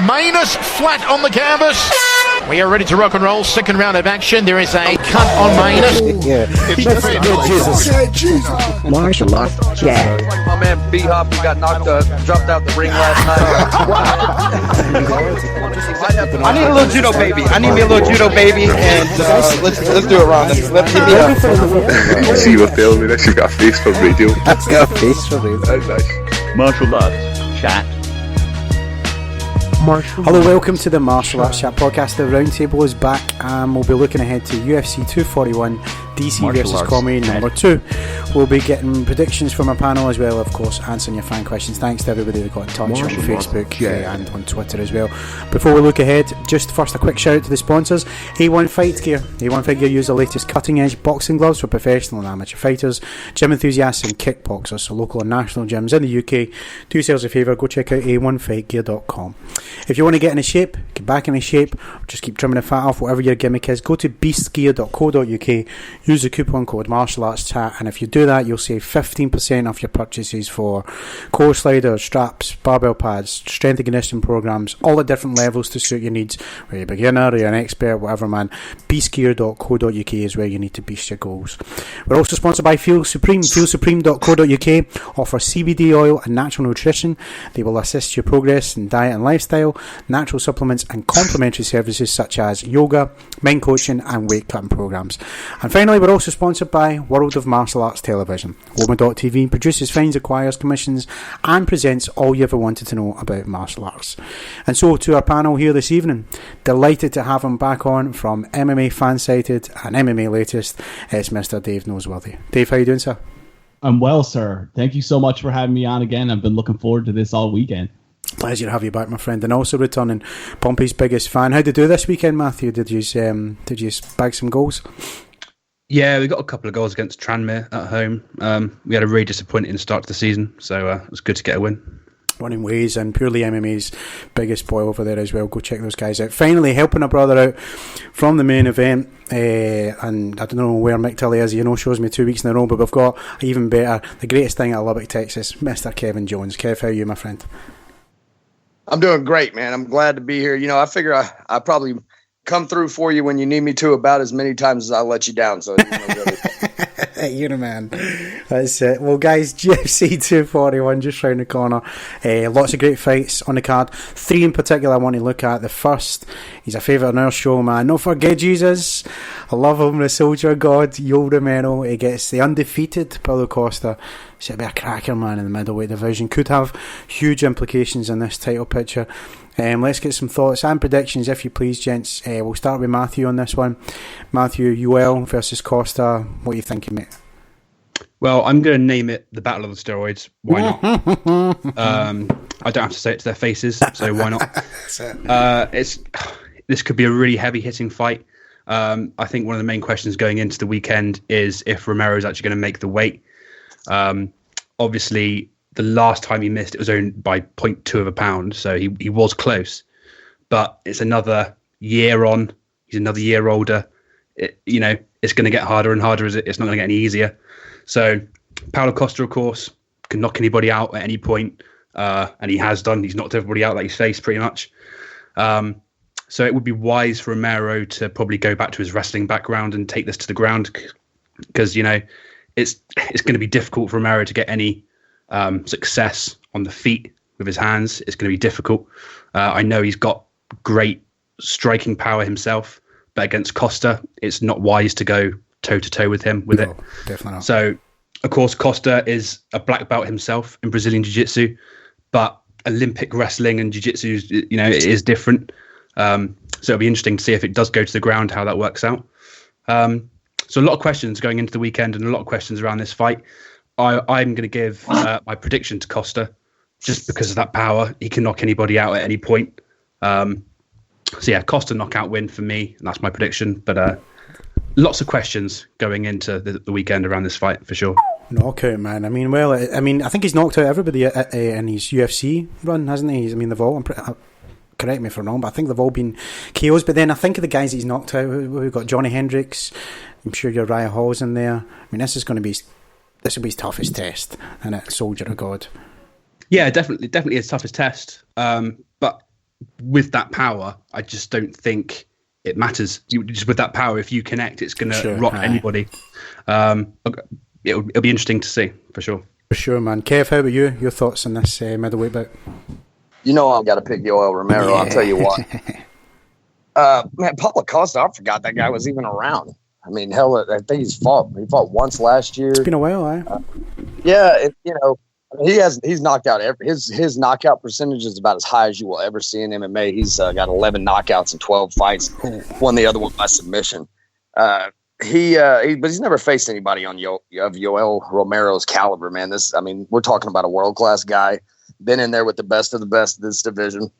Manus flat on the canvas. We are ready to rock and roll. Second round of action. There is a cut on Manus. Yeah. Jesus. Martial arts chat. My man B-Hop got dropped out the ring last night. I need a little judo baby. I need me a little judo baby, and let's do it, Ron. Let's give me You see what filming this? You've got a face for radio. I've got a face for radio. That's nice. Martial arts chat. Hello, welcome to the Martial Arts Chat podcast. The roundtable is back, and we'll be looking ahead to UFC 241, DC Martial versus arts Comedy number 2. We'll be getting predictions from our panel as well, of course, answering your fan questions. Thanks to everybody that got in touch on Facebook and on Twitter as well. Before we look ahead, just first a quick shout out to the sponsors. A1 Fight Gear. A1 Fight Gear use the latest cutting edge boxing gloves for professional and amateur fighters, gym enthusiasts and kickboxers, so local and national gyms in the UK. Do yourselves a favour, go check out a1fightgear.com. If you want to get in shape, get back in shape, or just keep trimming the fat off, whatever your gimmick is, go to beastgear.co.uk, use the coupon code MartialArtsChat, and if you do that, you'll save 15% off your purchases for core sliders, straps, barbell pads, strength and conditioning programs, all at different levels to suit your needs, whether you're a beginner or you're an expert, whatever, man. beastgear.co.uk is where you need to beast your goals. We're also sponsored by Feel Supreme. feelsupreme.co.uk offer CBD oil and natural nutrition. They will assist your progress in diet and lifestyle, natural supplements and complementary services such as yoga, mind coaching and weight cutting programs. And finally, we're also sponsored by World of Martial Arts Television. Woma.tv produces, finds, acquires, commissions and presents all you ever wanted to know about martial arts. And so to our panel here this evening, delighted to have him back on from MMA Fansighted and MMA Latest. It's Mr. Dave Noseworthy. Dave, how you doing, sir? I'm well, sir. Thank you so much for having me on again. I've been looking forward to this all weekend. Pleasure to have you back, my friend, and also returning Pompey's biggest fan. How did you do this weekend, Matthew? Did you bag some goals? Yeah, we got a couple of goals against Tranmere at home. We had a really disappointing start to the season, so it was good to get a win. Running Ways and Purely MMA's biggest boy over there as well. Go check those guys out. Finally, helping a brother out from the main event, and I don't know where Mick Tully is. Shows me 2 weeks in a row, but we've got even better, the greatest thing at Lubbock, Texas, Mr. Kevin Jones. Kev, how are you, my friend? I'm doing great, man. I'm glad to be here. I figure I probably come through for you when you need me to about as many times as I let you down. So you're the man. That's it. Well, guys, UFC 241 just round the corner. Lots of great fights on the card. 3 in particular I want to look at. The first, he's a favourite on our show, man. Don't forget Jesus. I love him, the soldier god, Yoel Romero. He gets the undefeated Paulo Costa. Should be a cracker, man, in the middleweight division. Could have huge implications in this title picture. Let's get some thoughts and predictions, if you please, gents. We'll start with Matthew on this one. Matthew, Yoel versus Costa. What are you thinking, mate? Well, I'm going to name it the Battle of the Steroids. Why not? I don't have to say it to their faces, so why not? This could be a really heavy-hitting fight. I think one of the main questions going into the weekend is if Romero is actually going to make the weight. Obviously, the last time he missed, it was only by 0.2 of a pound, so he was close. But it's another year on. He's another year older. It's going to get harder and harder. It's not going to get any easier. So Paulo Costa, of course, can knock anybody out at any point, and he has done. He's knocked everybody out that he's faced pretty much. So it would be wise for Romero to probably go back to his wrestling background and take this to the ground, because it's going to be difficult for Romero to get any success on the feet with his hands. It's going to be difficult. I know he's got great striking power himself, but against Costa, it's not wise to go toe-to-toe with him with it. Definitely not. So, of course, Costa is a black belt himself in Brazilian Jiu-Jitsu, but Olympic wrestling and Jiu-Jitsu, it is different. So it'll be interesting to see if it does go to the ground, how that works out. So a lot of questions going into the weekend and a lot of questions around this fight. I'm going to give my prediction to Costa just because of that power. He can knock anybody out at any point. Costa knockout win for me, and that's my prediction. But lots of questions going into the weekend around this fight for sure. Knockout, man. I think he's knocked out everybody in his UFC run, hasn't he? They've all... correct me if I'm wrong, but I think they've all been KOs. But then I think of the guys that he's knocked out. We've got Johnny Hendricks. I'm sure Uriah Hall's in there. This will be his toughest test, and it's Soldier of God. Yeah, definitely his toughest test. But with that power, I just don't think it matters. Just with that power, if you connect, it's going to rock anybody. It'll be interesting to see, for sure. For sure, man. Kev, how about you? Your thoughts on this middleweight bout? You know I've got to pick Yoel Romero. Yeah. I'll tell you what. Man, Paulo Costa, I forgot that guy was even around. I mean, hell, I think he fought once last year. It's been a while, eh? He's knocked out his knockout percentage is about as high as you will ever see in MMA. He's got 11 knockouts in 12 fights. Won the other one by submission. But he's never faced anybody of Yoel Romero's caliber, man. We're talking about a world class guy. Been in there with the best of this division.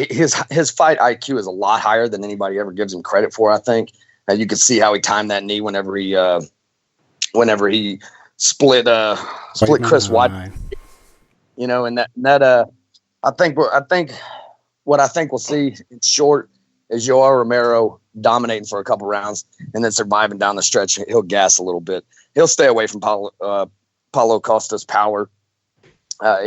His fight IQ is a lot higher than anybody ever gives him credit for. I think you could see how he timed that knee whenever he split Chris White. You know, and that I think what we'll see in short is Yoel Romero dominating for a couple rounds and then surviving down the stretch. He'll gas a little bit. He'll stay away from Paulo Costa's power.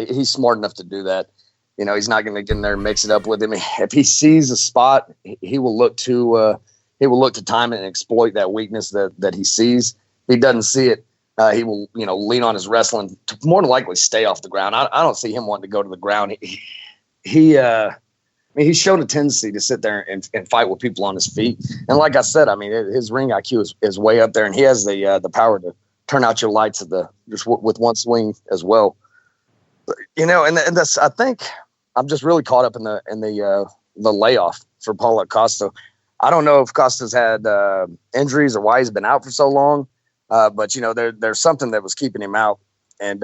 He's smart enough to do that. You know, he's not going to get in there and mix it up with him. If he sees a spot, he will look to time it and exploit that weakness that he sees. If he doesn't see it, he will, lean on his wrestling to more than likely stay off the ground. I don't see him wanting to go to the ground. He's shown a tendency to sit there and fight with people on his feet. And like I said, his ring IQ is way up there, and he has the power to turn out your lights just with one swing as well. And that's, I think I'm just really caught up in the layoff for Paulo Costa. I don't know if Costa's had injuries or why he's been out for so long, but there's something that was keeping him out, and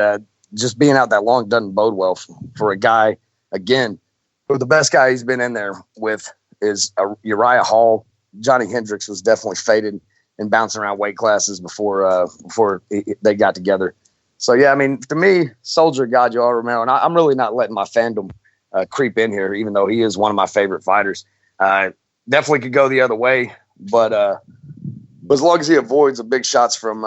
just being out that long doesn't bode well for a guy. Again, the best guy he's been in there with is Uriah Hall. Johnny Hendricks was definitely faded and bouncing around weight classes before they got together. So, yeah, to me, Soldier God, Yoel Romero, and I'm really not letting my fandom creep in here, even though he is one of my favorite fighters. Definitely could go the other way, but as long as he avoids the big shots from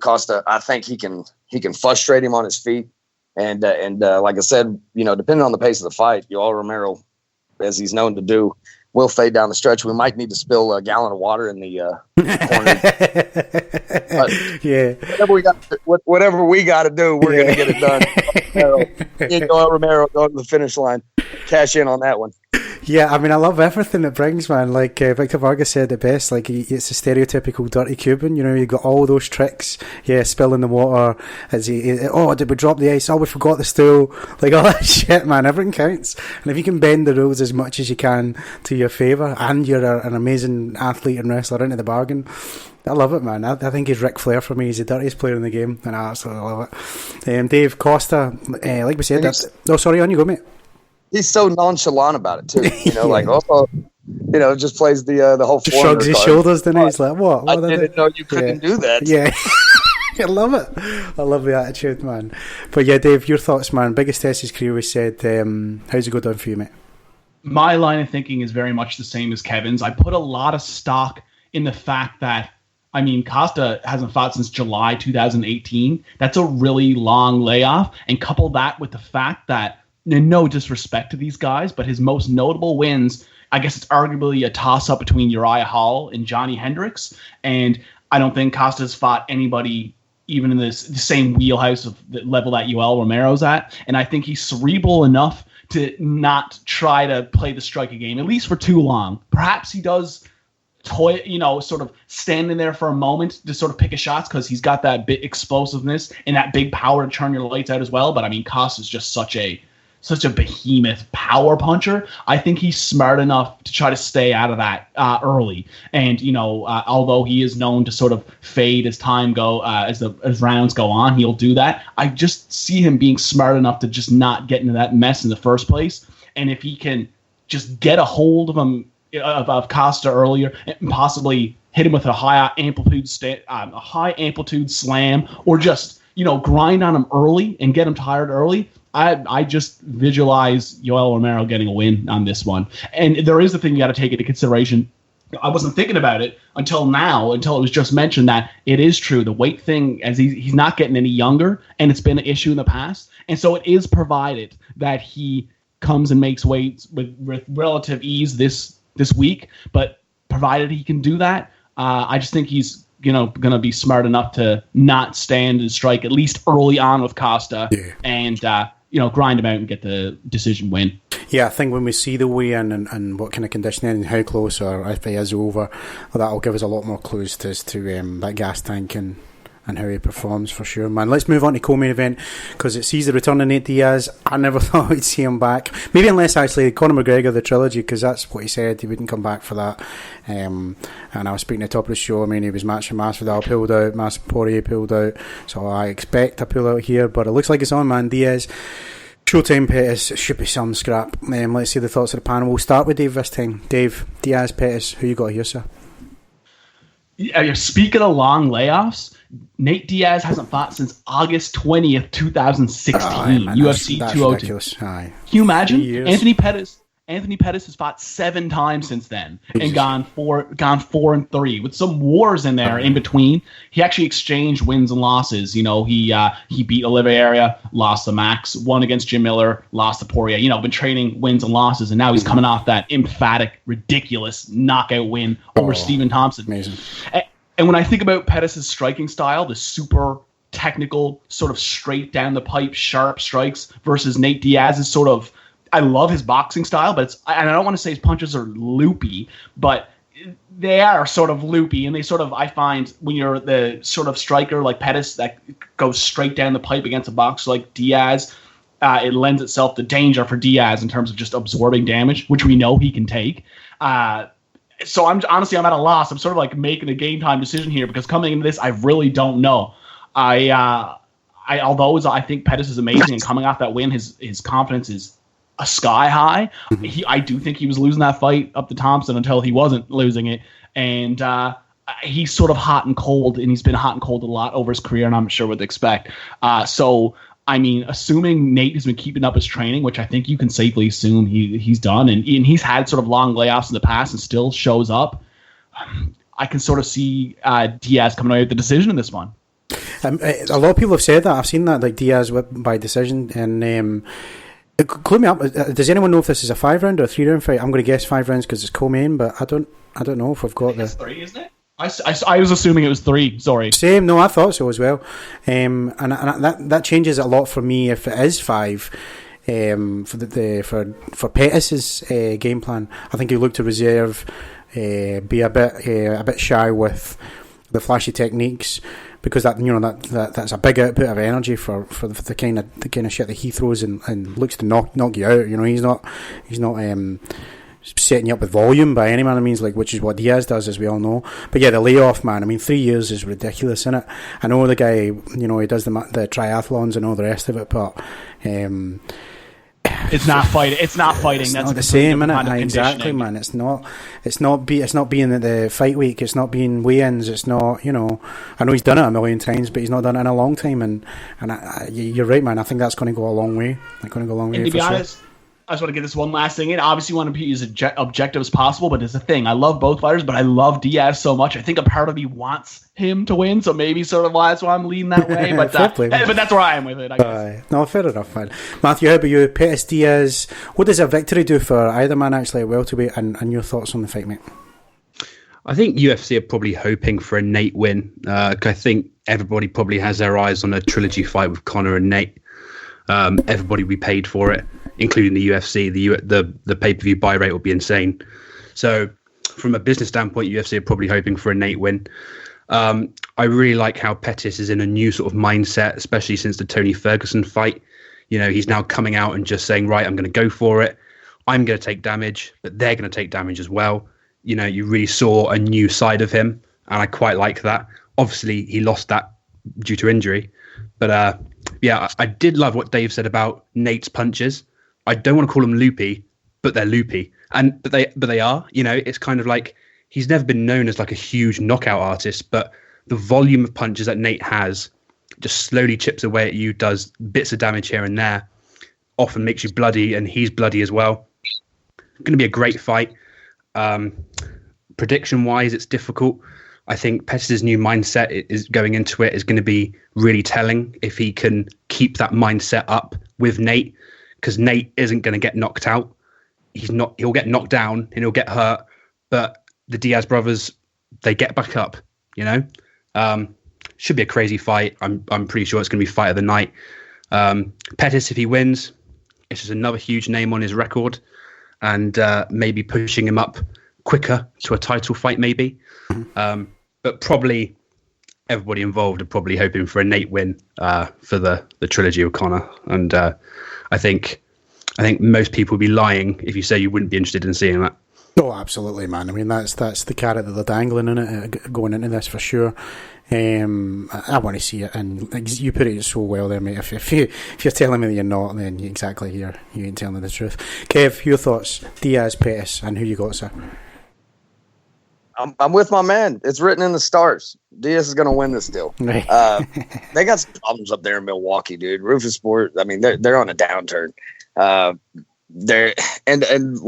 Costa, I think he can frustrate him on his feet. And like I said, depending on the pace of the fight, Yoel Romero, as he's known to do, will fade down the stretch. We might need to spill a gallon of water in the corner. Yeah. Whatever we got to do, we're going to get it done. Yoel Romero going to the finish line. Cash in on that one. Yeah, I love everything it brings, man. Like Victor Vargas said it best, like it's a stereotypical dirty Cuban. You got all those tricks. Yeah, spilling the water. Did we drop the ice? Oh, we forgot the stool. Like all that shit, man. Everything counts. And if you can bend the rules as much as you can to your favour, and you're an amazing athlete and wrestler into the bargain, I love it, man. I think he's Ric Flair for me. He's the dirtiest player in the game, and I absolutely love it. Dave Costa, like we said, sorry, on you go, mate. He's so nonchalant about it too, just plays the whole. Just shrugs his shoulders, then he's like, "What? I didn't know you couldn't do that." Yeah, I love it. I love the attitude, man. But yeah, Dave, your thoughts, man. Biggest test his career. We said, how's it go down for you, mate? My line of thinking is very much the same as Kevin's. I put a lot of stock in the fact that Costa hasn't fought since July 2018. That's a really long layoff, and couple that with the fact that. No disrespect to these guys, but his most notable wins, I guess it's arguably a toss-up between Uriah Hall and Johnny Hendricks. And I don't think Costa's fought anybody even in the same wheelhouse of the level that Yoel Romero's at. And I think he's cerebral enough to not try to play the striking game, at least for too long. Perhaps he does sort of standing there for a moment to sort of pick his shots because he's got that bit explosiveness and that big power to turn your lights out as well. But Costa's just such a behemoth power puncher. I think he's smart enough to try to stay out of that early. And although he is known to sort of fade as time as rounds go on, he'll do that. I just see him being smart enough to just not get into that mess in the first place. And if he can just get a hold of him of Costa earlier and possibly hit him with a high amplitude slam, or just grind on him early and get him tired early. I just visualize Yoel Romero getting a win on this one. And there is the thing you got to take into consideration. I wasn't thinking about it until it was just mentioned that it is true. The weight thing, as he's not getting any younger, and it's been an issue in the past. And so it is provided that he comes and makes weight with relative ease this week. But provided he can do that, I just think he's going to be smart enough to not stand and strike at least early on with Costa, and grind him out and get the decision win. Yeah, I think when we see the weigh-in and what kind of conditioning and how close or if he is over, that'll give us a lot more clues as to that gas tank and how he performs for sure, man. Let's move on to co-main event, because it sees the return of Nate Diaz. I never thought we'd see him back. Maybe unless actually Conor McGregor, the trilogy, because that's what he said, he wouldn't come back for that. And I was speaking at the top of the show, I mean, he was matching Masvidal, pulled out, Poirier pulled out, so I expect a pull out here, but it looks like it's on, man. Diaz, Showtime, Pettis, should be some scrap. Let's see the thoughts of the panel. We'll start with Dave this time. Dave, Diaz, Pettis, who you got here, sir? Yeah, speaking of long layoffs, Nate Diaz hasn't fought since August 20th, 2016, UFC 202. Can you imagine? Anthony Pettis has fought 7 times since then and gone 4-3 with some wars in there in between. He actually exchanged wins and losses. He beat Oliveira, lost to Max, won against Jim Miller, lost to Poirier. Been trading wins and losses, and now he's coming off that emphatic, ridiculous knockout win over Stephen Thompson. Amazing. And when I think about Pettis' striking style, the super technical, sort of straight down the pipe, sharp strikes versus Nate Diaz's sort of, I love his boxing style, but and I don't want to say his punches are loopy, but they are sort of loopy, and they sort of, I find, when you're the sort of striker like Pettis that goes straight down the pipe against a boxer like Diaz, it lends itself to danger for Diaz in terms of just absorbing damage, which we know he can take. So I'm at a loss. I'm sort of like making a game time decision here, because coming into this, I really don't know. Although I think Pettis is amazing, and coming off that win, his confidence is a sky high. I do think he was losing that fight up to Thompson until he wasn't losing it, and he's sort of hot and cold, and he's been hot and cold a lot over his career, and I'm not sure what to expect. So I mean, assuming Nate has been keeping up his training, which I think you can safely assume he's done, and he's had sort of long layoffs in the past and still shows up, I can sort of see Diaz coming away with the decision in this one. A lot of people have said that. I've seen that, like Diaz by decision, and clue me up. Does anyone know if this is a 5-round or a 3-round fight? I'm going to guess 5 rounds because it's co-main, but I don't know if we've got it's 3, isn't it? I was assuming it was 3. Sorry. Same. No, I thought so as well. And that changes it a lot for me if it is 5. For Pettis' game plan, I think he looked to reserve, be a bit shy with the flashy techniques, because that's a big output of energy for the kind of shit that he throws and looks to knock you out. He's not setting you up with volume by any manner of means, which is what Diaz does, as we all know. But yeah, the layoff, man. I mean, 3 years is ridiculous, isn't it? I know the guy, he does the triathlons and all the rest of it, but it's not fighting. It's not fighting. It's That's not the same, innit? Exactly, man. It's not being at the fight week. It's not being weigh-ins. It's not. I know he's done it a million times, but he's not done it in a long time. And you're right, man. I think that's going to go a long way. It's going to go a long way. And to be honest, I just want to get this one last thing in. Obviously, you want to be as objective as possible, but it's the thing. I love both fighters, but I love Diaz so much. I think a part of me wants him to win, so maybe sort of that's why I'm leaning that way. But but that's where I am with it, I guess. No, fair enough, man. Matthew, how about you? Pettis, Diaz. What does a victory do for either man, actually, at welterweight, and your thoughts on the fight, mate? I think UFC are probably hoping for a Nate win. I think everybody probably has their eyes on a trilogy fight with Conor and Nate. Everybody will be paid for it, including the UFC. The pay-per-view buy rate will be insane. So from a business standpoint, UFC are probably hoping for a Nate win. I really like how Pettis is in a new sort of mindset, especially since the Tony Ferguson fight. He's now coming out and just saying, right, I'm going to go for it. I'm going to take damage, but they're going to take damage as well. You really saw a new side of him, and I quite like that. Obviously, he lost that due to injury, but yeah, I did love what Dave said about Nate's punches. I don't want to call them loopy, but they're loopy, but they are. It's kind of like he's never been known as like a huge knockout artist, but the volume of punches that Nate has just slowly chips away at you, does bits of damage here and there, often makes you bloody, and he's bloody as well. Going to be a great fight. Prediction-wise, it's difficult. I think Pettis' new mindset is going into it is going to be really telling if he can keep that mindset up with Nate, because Nate isn't going to get knocked out. He'll get knocked down and he'll get hurt, but the Diaz brothers, they get back up, you know. Should be a crazy fight. I'm pretty sure it's going to be fight of the night. Pettis, if he wins, it's just another huge name on his record, and maybe pushing him up quicker to a title fight, maybe. But probably everybody involved are probably hoping for a Nate win for the trilogy of Conor, and I think most people would be lying if you say you wouldn't be interested in seeing that. Oh, absolutely, man. I mean, that's the carrot that they're dangling in it, going into this for sure. I want to see it, and you put it so well there, mate. If you're telling me that you're not, then you ain't telling me the truth. Kev, your thoughts? Diaz, Pettis, and who you got, sir? I'm with my man. It's written in the stars. Diaz is going to win this deal. Right. They got some problems up there in Milwaukee, dude. Rufus Sport. I mean, they're on a downturn. They're and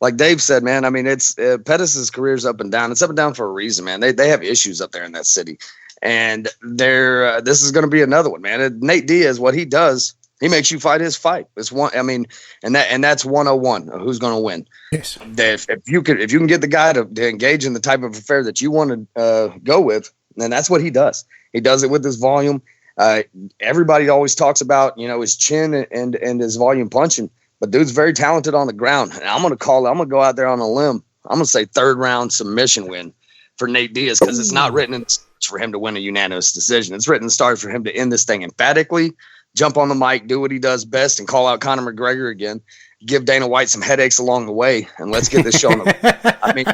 like Dave said, man. I mean, it's Pettis' career's up and down. It's up and down for a reason, man. They have issues up there in that city, and this is going to be another one, man. And Nate Diaz, what he does, he makes you fight his fight. It's one. I mean, and that's 101. Who's going to win? Yes. If you can get the guy to engage in the type of affair that you want to go with, then that's what he does. He does it with his volume. Everybody always talks about, you know, his chin and his volume punching, but dude's very talented on the ground. And I'm going to go out there on a limb. I'm going to say 3rd round submission win for Nate Diaz, because it's not written in the stars for him to win a unanimous decision. It's written in the stars for him to end this thing emphatically, jump on the mic, do what he does best, and call out Conor McGregor again. Give Dana White some headaches along the way, and let's get this show on the. I mean,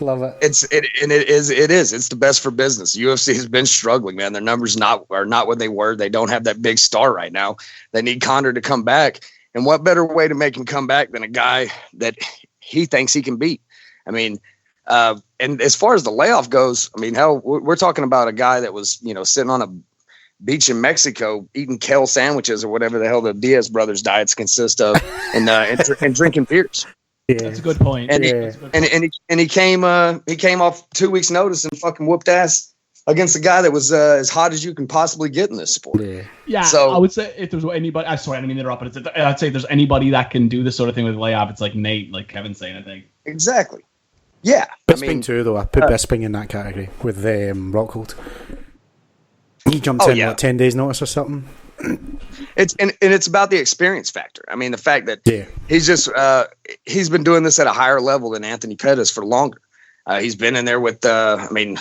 love it. It is. It's the best for business. UFC has been struggling, man. Their numbers are not what they were. They don't have that big star right now. They need Conor to come back, and what better way to make him come back than a guy that he thinks he can beat? I mean, and as far as the layoff goes, I mean, hell, we're talking about a guy that was, you know, sitting on a beach in Mexico eating kale sandwiches or whatever the hell the Diaz brothers diets consist of, and drinking beers. Yeah. That's a good point. And he came off 2 weeks notice and fucking whooped ass against a guy that was as hot as you can possibly get in this sport. Yeah. So I would say if there's anybody, I'm sorry, I didn't mean to interrupt, but I'd say if there's anybody that can do this sort of thing with layoff, it's like Nate, like Kevin's saying, I think. Exactly. Yeah. Bisping too, though. I put Bisping in that category with Rockhold. He jumped in 10 days notice or something. It's about the experience factor. I mean, the fact that he's just he's been doing this at a higher level than Anthony Pettis for longer. He's been in there with I mean,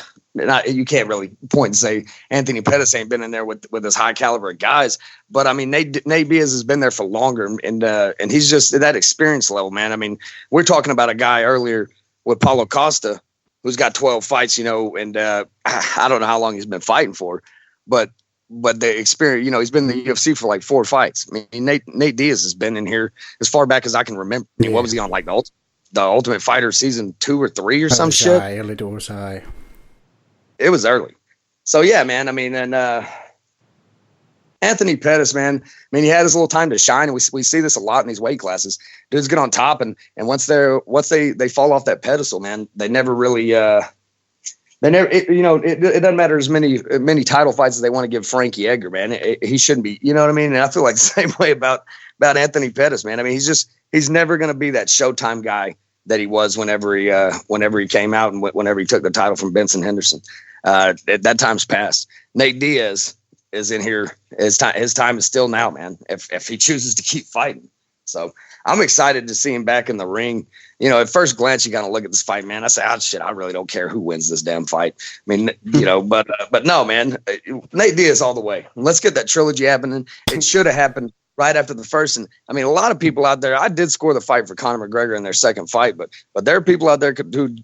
you can't really point and say Anthony Pettis ain't been in there with his high caliber guys, but I mean Nate Diaz has been there for longer, and he's just at that experience level, man. I mean, we're talking about a guy earlier with Paulo Costa who's got 12 fights, you know, and I don't know how long he's been fighting for. But the experience, you know, he's been in the UFC for like 4 fights. I mean, Nate Diaz has been in here as far back as I can remember. I mean, what was he on, like the Ultimate Fighter season 2 or 3 or some shit? Early doors, aye. It was early. So yeah, man. I mean, and Anthony Pettis, man. I mean, he had his little time to shine, and we see this a lot in these weight classes. Dudes get on top, and once they fall off that pedestal, man, they never really. It doesn't matter as many title fights as they want to give Frankie Edgar, man. He shouldn't be, you know what I mean? And I feel like the same way about Anthony Pettis, man. I mean, he's never going to be that Showtime guy that he was whenever he came out and whenever he took the title from Benson Henderson. That time's passed. Nate Diaz is in here. His time is still now, man. If he chooses to keep fighting, so I'm excited to see him back in the ring. You know, at first glance, you got to look at this fight, man. I say, oh, shit, I really don't care who wins this damn fight. I mean, you know, but no, man, Nate Diaz all the way. Let's get that trilogy happening. It should have happened right after the first. And I mean, a lot of people out there, I did score the fight for Conor McGregor in their second fight, but there are people out there who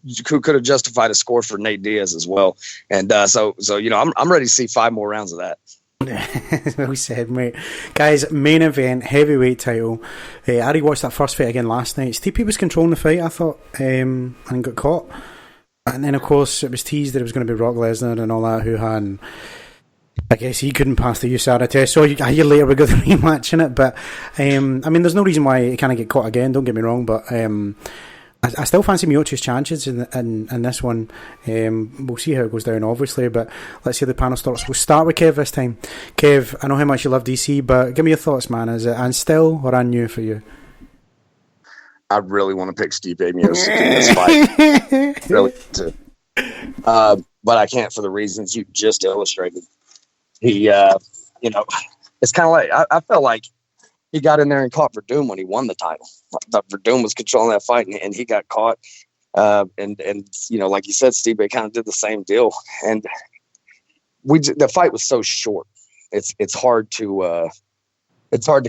could have justified a score for Nate Diaz as well. And so you know, I'm ready to see 5 more rounds of that. Well said, mate. Guys, main event, heavyweight title. I rewatched that first fight again last night. TP was controlling the fight, I thought, and got caught. And then, of course, it was teased that it was going to be Brock Lesnar and all that hoo-ha, and I guess he couldn't pass the USADA test. So a year later we got the rematch in it. But, I mean, there's no reason why he can't get caught again, don't get me wrong, but I still fancy Miocic's chances in this one. We'll see how it goes down, obviously, but let's see how the panel starts. We'll start with Kev this time. Kev, I know how much you love DC, but give me your thoughts, man. Is it and still or and new for you? I really want to pick Stipe Miocic in this fight. Really too. But I can't for the reasons you just illustrated. He, it's kind of like I felt like he got in there and caught Verdum when he won the title. I thought Verdum was controlling that fight, and he got caught. And like you said, Stipe kind of did the same deal. And the fight was so short. It's hard to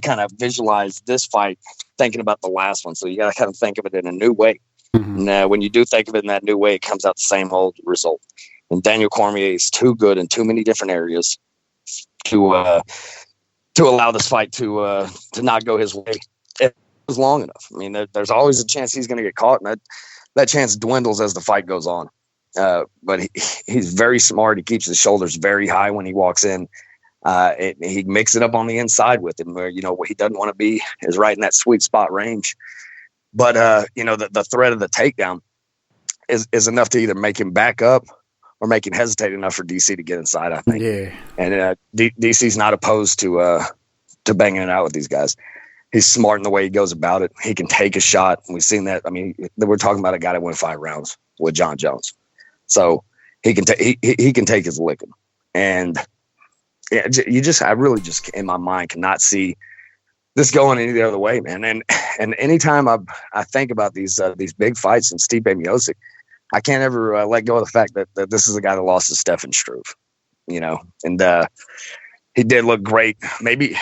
kind of visualize this fight thinking about the last one. So you got to kind of think of it in a new way. Mm-hmm. And when you do think of it in that new way, it comes out the same old result. And Daniel Cormier is too good in too many different areas to allow this fight to not go his way. It was long enough. I mean, there's always a chance he's going to get caught, and that chance dwindles as the fight goes on. But he's very smart. He keeps his shoulders very high when he walks in. He mixes it up on the inside with him, where what he doesn't want to be is right in that sweet spot range. But the threat of the takedown is enough to either make him back up or make him hesitate enough for DC to get inside, I think. Yeah. And DC's not opposed to banging it out with these guys. He's smart in the way he goes about it. He can take a shot. And we've seen that. I mean, we're talking about a guy that went 5 rounds with John Jones. So he can take his licking. And yeah, I really just in my mind cannot see this going any other way, man. And anytime I think about these big fights and Stipe Miocic, I can't ever let go of the fact that this is a guy that lost to Stefan Struve, and he did look great. Maybe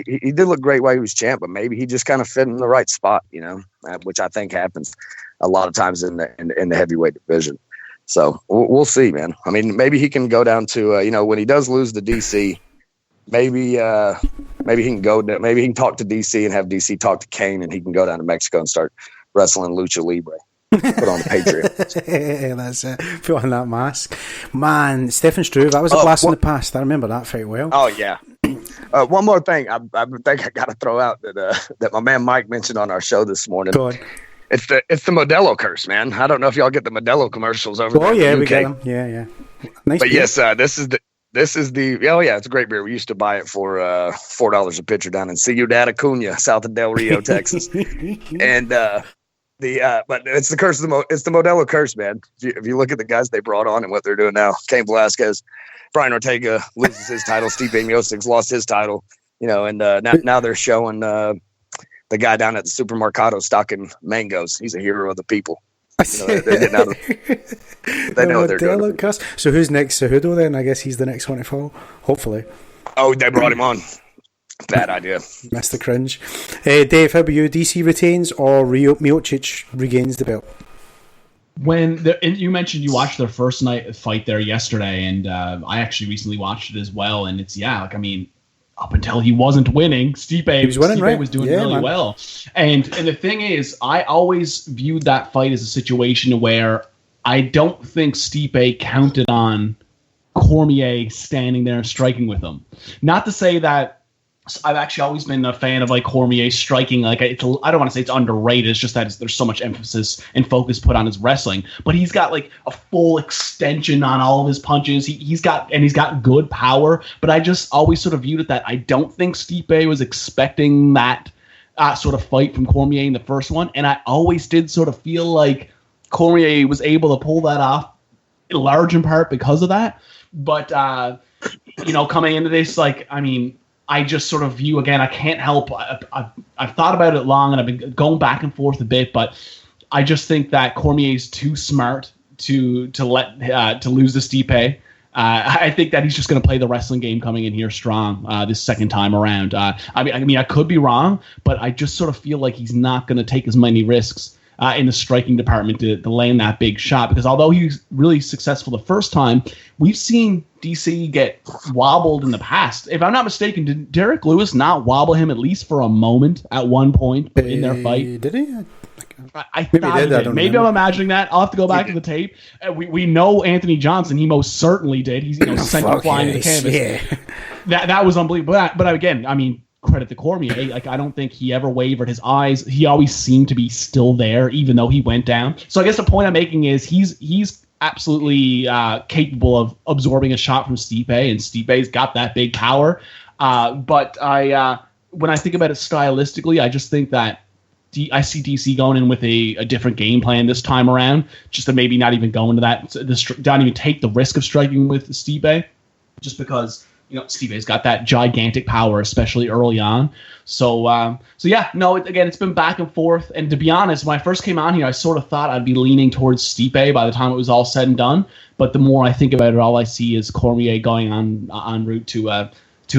he did look great while he was champ, but maybe he just kind of fit in the right spot, which I think happens a lot of times in the heavyweight division. So we'll see, man. I mean, maybe he can go down to when he does lose to DC, maybe he can go. Maybe he can talk to DC and have DC talk to Kane, and he can go down to Mexico and start wrestling lucha libre. Put on the Patriot. That's it. Put on that mask. Man, Stefan Struve, that was a blast in the past. I remember that fight well. Oh, yeah. One more thing I think I got to throw out that my man Mike mentioned on our show this morning. Go on. It's the Modelo curse, man. I don't know if y'all get the Modelo commercials over there. Oh, yeah, in the we UK. get them. Yeah. Nice but beer. yes, this is the it's a great beer. We used to buy it for $4 a pitcher down in Ciudad Acuña, south of Del Rio, Texas. And but it's the curse of it's the Modelo curse, man. If you look at the guys they brought on and what they're doing now, Cain Velasquez, Brian Ortega loses his title, Stipe Miocic's lost his title, and now they're showing the guy down at the supermercado stocking mangoes. He's a hero of the people. They're getting out of they know what they're doing. Curse. So who's next? Cejudo then? I guess he's the next one to fall. Hopefully. Oh, they brought him on. Bad idea. Missed the cringe. Dave, how about you? DC retains or Miocic regains the belt? You mentioned you watched their first night fight there yesterday, and I actually recently watched it as well. And it's up until he wasn't winning, Stipe was doing really well. And the thing is, I always viewed that fight as a situation where I don't think Stipe counted on Cormier standing there and striking with him. Not to say that I've actually always been a fan of Cormier striking. I don't want to say it's underrated. It's just that there's so much emphasis and focus put on his wrestling. But he's got a full extension on all of his punches. He's got good power. But I just always sort of viewed it that I don't think Stipe was expecting that sort of fight from Cormier in the first one. And I always did sort of feel like Cormier was able to pull that off, in large in part because of that. But coming into this, I just sort of view, again, I can't help. I've thought about it long, and I've been going back and forth a bit, but I just think that Cormier's too smart to lose to Stipe. I think that he's just going to play the wrestling game coming in here strong this second time around. I could be wrong, but I just sort of feel like he's not going to take as many risks in the striking department to land that big shot, because although he was really successful the first time, we've seen DC get wobbled in the past. If I'm not mistaken, did Derek Lewis not wobble him at least for a moment at one point in their fight? Did he? I thought he did. Maybe I'm imagining that. I'll have to go back to the tape. We know Anthony Johnson. He most certainly did. He's sent him flying to the canvas. Yeah. That was unbelievable. But again, credit to Cormier. Like, I don't think he ever wavered. His eyes, he always seemed to be still there, even though he went down. So I guess the point I'm making is he's absolutely capable of absorbing a shot from Stipe, and Stipe's got that big power. But when I think about it stylistically, I just think that I see DC going in with a different game plan this time around, just to maybe not even go into that, not even take the risk of striking with Stipe, just because, you know, Stipe's got that gigantic power, especially early on. So yeah, no, again, it's been back and forth. And to be honest, when I first came on here, I sort of thought I'd be leaning towards Stipe by the time it was all said and done. But the more I think about it, all I see is Cormier going en route to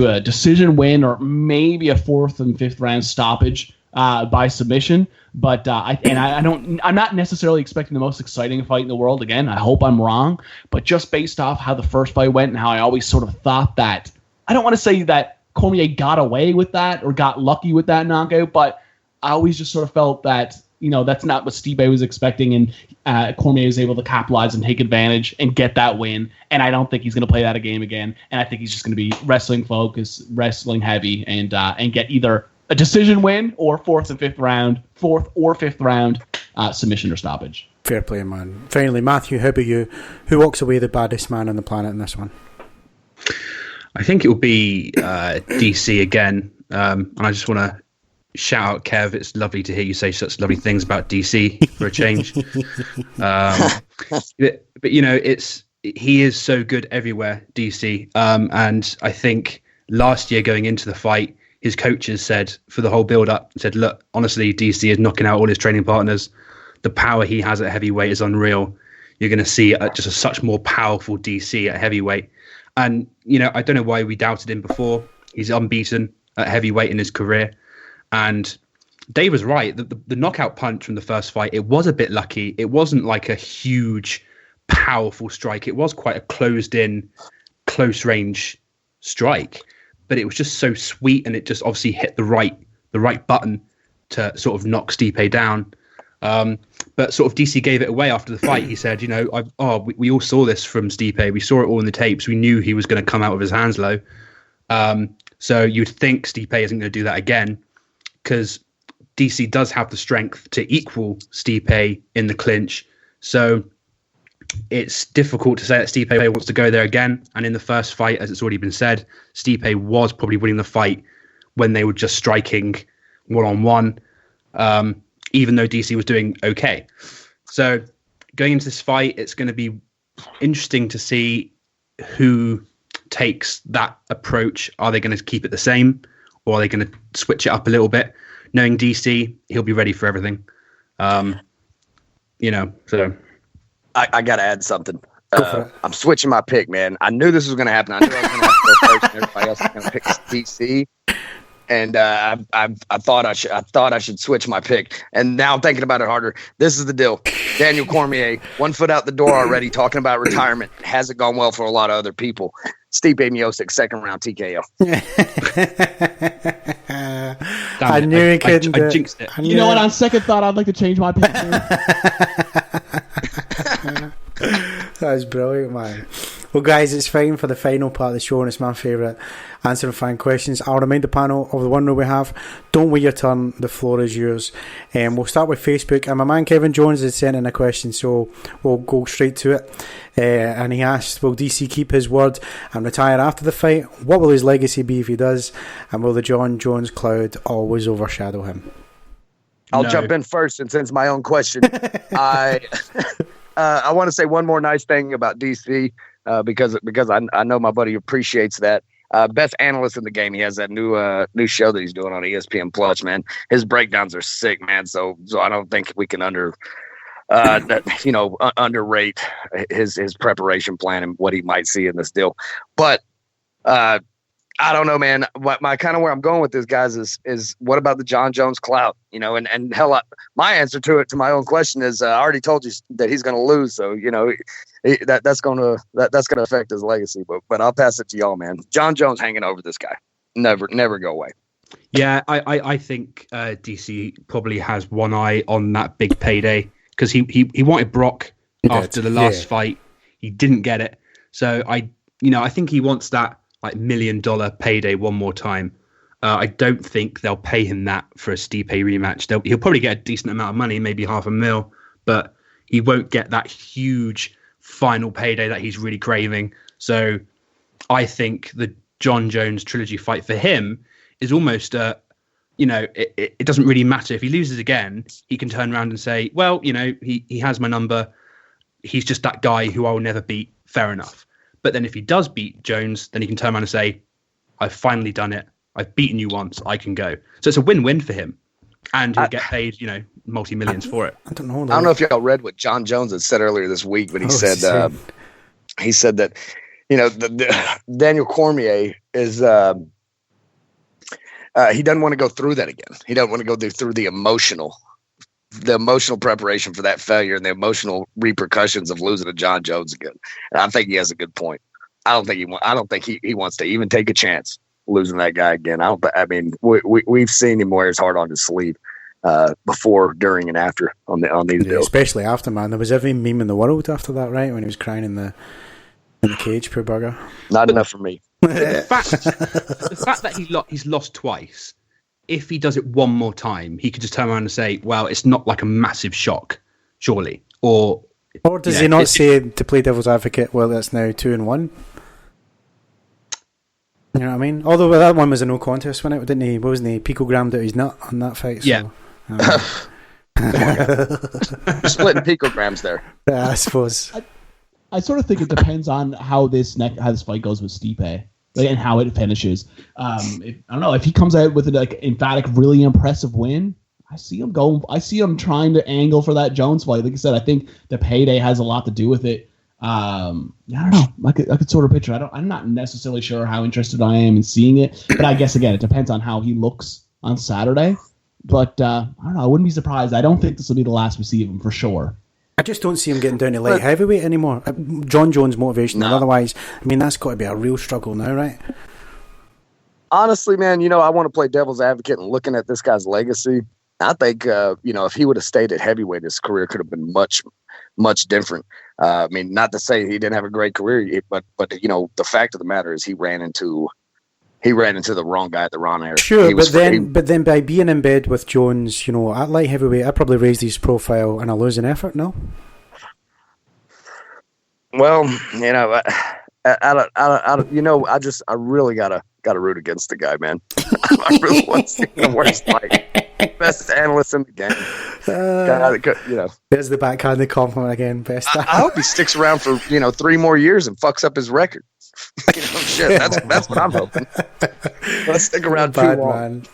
a decision win, or maybe a 4th and 5th round stoppage by submission. But I'm not necessarily expecting the most exciting fight in the world. Again, I hope I'm wrong, but just based off how the first fight went and how I always sort of thought that, I don't want to say that Cormier got away with that or got lucky with that knockout, but I always just sort of felt that, you know, that's not what Stipe was expecting, and Cormier was able to capitalize and take advantage and get that win. And I don't think he's going to play that a game again. And I think he's just going to be wrestling focused, wrestling heavy, and get either a decision win or 4th or 5th round submission or stoppage. Fair play, man. Finally, Matthew, how about you? Who walks away the baddest man on the planet in this one? I think it will be DC again. And I just want to shout out Kev. It's lovely to hear you say such lovely things about DC for a change. But you know, he is so good everywhere, DC. And I think last year going into the fight, his coaches said, for the whole build-up, said, look, honestly, DC is knocking out all his training partners. The power he has at heavyweight is unreal. You're going to see just a such more powerful DC at heavyweight. And, you know, I don't know why we doubted him before. He's unbeaten at heavyweight in his career. And Dave was right. The knockout punch from the first fight, it was a bit lucky. It wasn't like a huge, powerful strike. It was quite a closed-in, close-range strike. But it was just so sweet, and it just obviously hit the right button to sort of knock Stipe down. But sort of DC gave it away after the fight. He said, you know, we all saw this from Stipe. We saw it all in the tapes. We knew he was going to come out with his hands low. So you'd think Stipe isn't going to do that again, because DC does have the strength to equal Stipe in the clinch. So it's difficult to say that Stipe wants to go there again. And in the first fight, as it's already been said, Stipe was probably winning the fight when they were just striking one-on-one, even though DC was doing okay. So going into this fight, it's going to be interesting to see who takes that approach. Are they going to keep it the same, or are they going to switch it up a little bit? Knowing DC, he'll be ready for everything. You know, so... I got to add something. I'm switching my pick, man. I knew this was going to happen. I knew I was going to have to go first, and everybody else was going to pick DC. And I thought I should switch my pick. And now I'm thinking about it harder. This is the deal. Daniel Cormier, 1 foot out the door already, talking about retirement. Hasn't gone well for a lot of other people. Stipe Miocic, 2nd round TKO. I knew he couldn't. I jinxed it. You know what? On second thought, I'd like to change my pick. That's brilliant, man. Well, guys, it's time for the final part of the show, and it's my favourite, answering fan questions. I'll remind the panel of the one rule we have: don't wait your turn, the floor is yours. We'll start with Facebook, and my man Kevin Jones has sent in a question, so we'll go straight to it. And he asked, will DC keep his word and retire after the fight? What will his legacy be if he does? And will the John Jones cloud always overshadow him? I'll jump in first, since it's my own question. I want to say one more nice thing about DC, because I know my buddy appreciates that. Best analyst in the game. He has that new show that he's doing on ESPN Plus. Man, his breakdowns are sick, man. So I don't think we can underrate his preparation plan and what he might see in this deal. But I don't know, man. My kind of where I'm going with this, guys, is what about the John Jones clout? You know, and hell, my answer to my own question is I already told you that he's going to lose. So you know that's going to affect his legacy. But I'll pass it to y'all, man. John Jones hanging over this guy, never go away. Yeah, I think DC probably has one eye on that big payday, because he wanted Brock after the last fight. He didn't get it. So I think he wants that like $1 million payday one more time. I don't think they'll pay him that for a Stipe rematch. He'll probably get a decent amount of money, maybe $500,000, but he won't get that huge final payday that he's really craving. So I think the John Jones trilogy fight for him is almost it doesn't really matter. If he loses again, he can turn around and say, well, he has my number. He's just that guy who I will never beat. Fair enough. But then if he does beat Jones, then he can turn around and say, I've finally done it. I've beaten you once. I can go. So it's a win-win for him. And he'll get paid, multi-millions for it. I don't know. I don't know if y'all read what John Jones had said earlier this week, but he said that, the Daniel Cormier is, he doesn't want to go through that again. He doesn't want to go through the emotional preparation for that failure and the emotional repercussions of losing to John Jones again. And I think he has a good point. I don't think he wants to even take a chance losing that guy again. We've seen him wear his heart on his sleeve before, during, and after on these deals. Especially after, man. There was every meme in the world after that, right? When he was crying in the cage, poor bugger. Not enough for me. The fact that he's lost twice, if he does it one more time, he could just turn around and say, well, it's not like a massive shock, surely. Or does he not say, to play devil's advocate, well, that's now 2-1? You know what I mean? Although that one was a no contest, wasn't he? Wasn't he picogrammed out his nut on that fight? Yeah. You're splitting picograms there. Yeah, I suppose. I sort of think it depends on how this fight goes with Stipe, and how it finishes. I don't know if he comes out with an emphatic, really impressive win. I see him going. I see him trying to angle for that Jones fight. Like I said, I think the payday has a lot to do with it. I don't know. I could sort of picture. I'm not necessarily sure how interested I am in seeing it, but I guess again, it depends on how he looks on Saturday. But I don't know. I wouldn't be surprised. I don't think this will be the last we see of him for sure. I just don't see him getting down to light heavyweight anymore. John Jones' motivation, and otherwise, that's got to be a real struggle now, right? Honestly, man, I want to play devil's advocate and looking at this guy's legacy. I think, if he would have stayed at heavyweight, his career could have been much, much different. Not to say he didn't have a great career, but the fact of the matter is he ran into the wrong guy at the wrong era. Sure, but then by being in bed with Jones, at light heavyweight, I probably raised his profile in a losing effort. No. Well, I really gotta root against the guy, man. I really want to see the worst fight. Best analyst in the game. There's the backhanded compliment again. Best. I hope he sticks around for 3 more years and fucks up his record. Shit, that's what I'm hoping. Let's stick around too long. Man.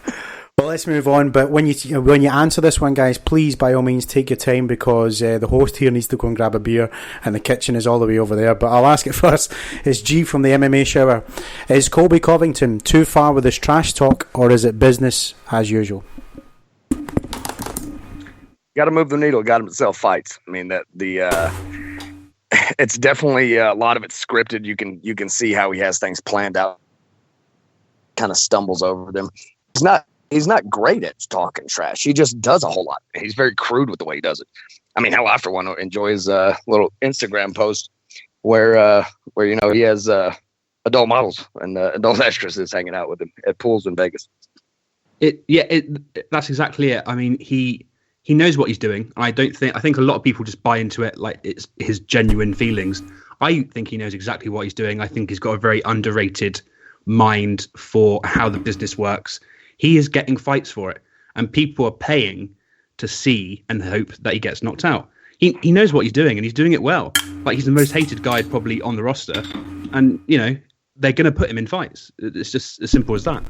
Well, let's move on. But when you answer this one, guys, please by all means take your time, because the host here needs to go and grab a beer, and the kitchen is all the way over there. But I'll ask it first. It's G from the MMA Shower. Is Colby Covington too far with his trash talk, or is it business as usual? Got to move the needle. Got himself fights. It's definitely a lot of it's scripted. You can see how he has things planned out. Kind of stumbles over them. He's not great at talking trash. He just does a whole lot. He's very crude with the way he does it. Hell, I for one enjoy his little Instagram post where he has adult models and adult actresses hanging out with him at pools in Vegas. That's exactly it. He knows what he's doing. I think a lot of people just buy into it like it's his genuine feelings. I think he knows exactly what he's doing. I think he's got a very underrated mind for how the business works. He is getting fights for it, and people are paying to see and hope that he gets knocked out. He knows what he's doing, and he's doing it well. Like, he's the most hated guy probably on the roster, and they're going to put him in fights. It's just as simple as that.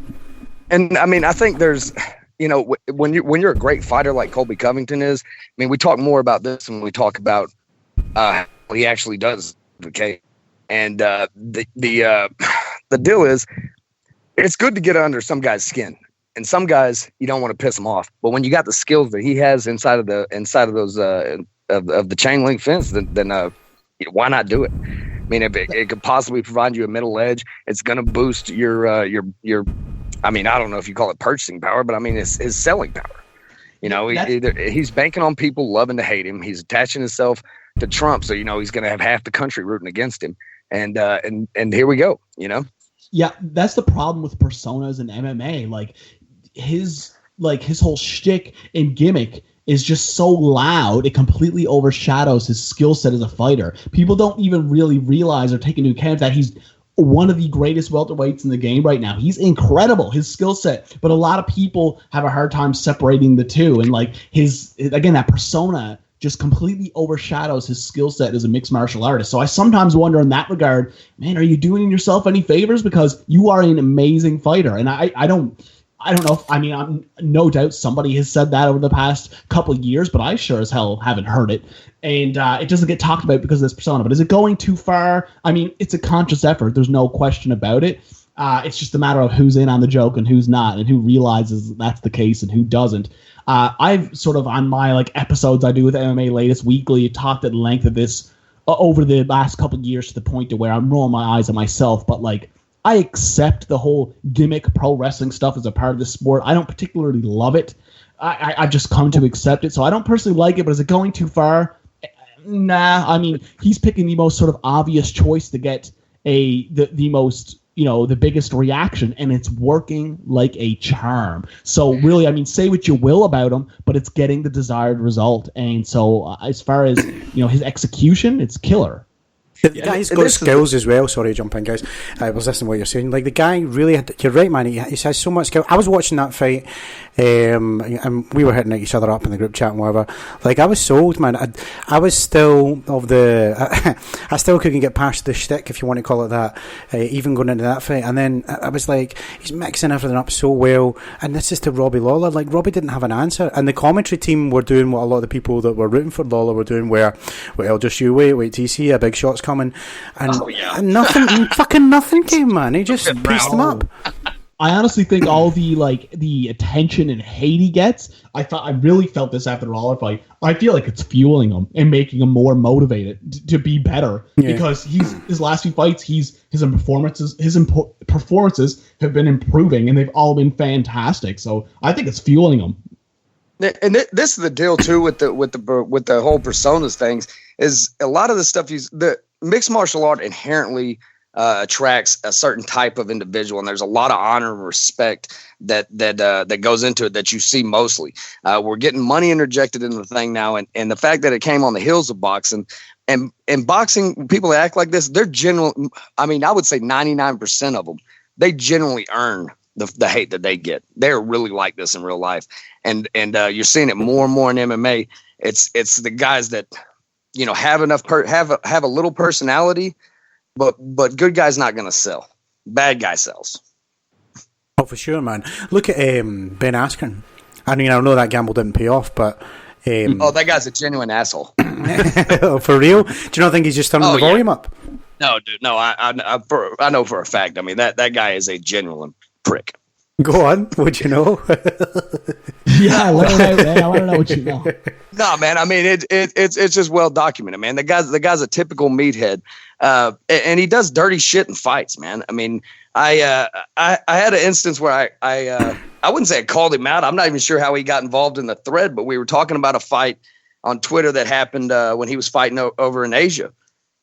And I think there's, when you're a great fighter like Colby Covington is, we talk more about this when we talk about what he actually does. Okay, and the deal is, it's good to get under some guy's skin, and some guys you don't want to piss them off. But when you got the skills that he has inside of those of the chain link fence, then why not do it? If it could possibly provide you a middle edge, it's going to boost your I don't know if you call it purchasing power, but his selling power. He's banking on people loving to hate him. He's attaching himself to Trump, so he's going to have half the country rooting against him. And here we go. Yeah, that's the problem with personas in MMA. Like his whole shtick and gimmick is just so loud, it completely overshadows his skill set as a fighter. People don't even really realize or take into account that he's one of the greatest welterweights in the game right now. He's incredible, his skill set, but a lot of people have a hard time separating the two. And like that persona just completely overshadows his skill set as a mixed martial artist. So I sometimes wonder in that regard, man, are you doing yourself any favors? Because you are an amazing fighter. And I don't know. I'm no doubt somebody has said that over the past couple of years, but I sure as hell haven't heard it. And it doesn't get talked about because of this persona. But is it going too far? I mean, it's a conscious effort. There's no question about it. It's just a matter of who's in on the joke and who's not, and who realizes that's the case and who doesn't. I've sort of, on my episodes I do with MMA Latest Weekly, talked at length of this over the last couple of years to the point to where I'm rolling my eyes at myself. But I accept the whole gimmick pro wrestling stuff as a part of the sport. I don't particularly love it. I've just come to accept it. So I don't personally like it, but is it going too far? Nah. I mean, he's picking the most sort of obvious choice to get the most, the biggest reaction, and it's working like a charm. So really, I mean, say what you will about him, but it's getting the desired result. And so as far as, his execution, it's killer. The guy's got skills as well. Sorry, jump in, guys. I was listening to what you're saying. The guy really had. You're right, man. He has so much skill. I was watching that fight, and we were hitting each other up in the group chat and whatever. I was sold, man. I was still of the. I still couldn't get past the shtick, if you want to call it that. Even going into that fight, and then I was like, he's mixing everything up so well. And this is to Robbie Lawler. Robbie didn't have an answer, and the commentary team were doing what a lot of the people that were rooting for Lawler were doing. Where, well, just you wait till you see a big shot's coming. And nothing, fucking nothing came, man. He just pieced them up. I honestly think all the attention and hate he gets, I really felt this after the Lawler fight. I feel like it's fueling him and making him more motivated to be better, because his last few fights, his performances have been improving, and they've all been fantastic. So I think it's fueling him. And this is the deal too with the whole personas things, is a lot of the stuff the mixed martial art inherently attracts a certain type of individual, and there's a lot of honor and respect that goes into it that you see mostly. We're getting money interjected into the thing now, and the fact that it came on the heels of boxing, and boxing, people that act like this, they're generally, I mean, I would say 99% of them, they generally earn the hate that they get. They're really like this in real life, and you're seeing it more and more in MMA. It's the guys that have enough have a little personality, but good guy's not going to sell. Bad guy sells. Oh, for sure, man. Look at Ben Askren. I mean, I know that gamble didn't pay off, but that guy's a genuine asshole. For real? Do you not think he's just turning the volume up? No, dude. No, I know for a fact. I mean, that guy is a genuine prick. Go on. What'd you know? Yeah, let it out, man. I want to know what you know. No, man. I mean, it's just well documented, man. The guy's a typical meathead, and he does dirty shit in fights, man. I mean, I had an instance where I wouldn't say I called him out. I'm not even sure how he got involved in the thread, but we were talking about a fight on Twitter that happened when he was fighting over in Asia,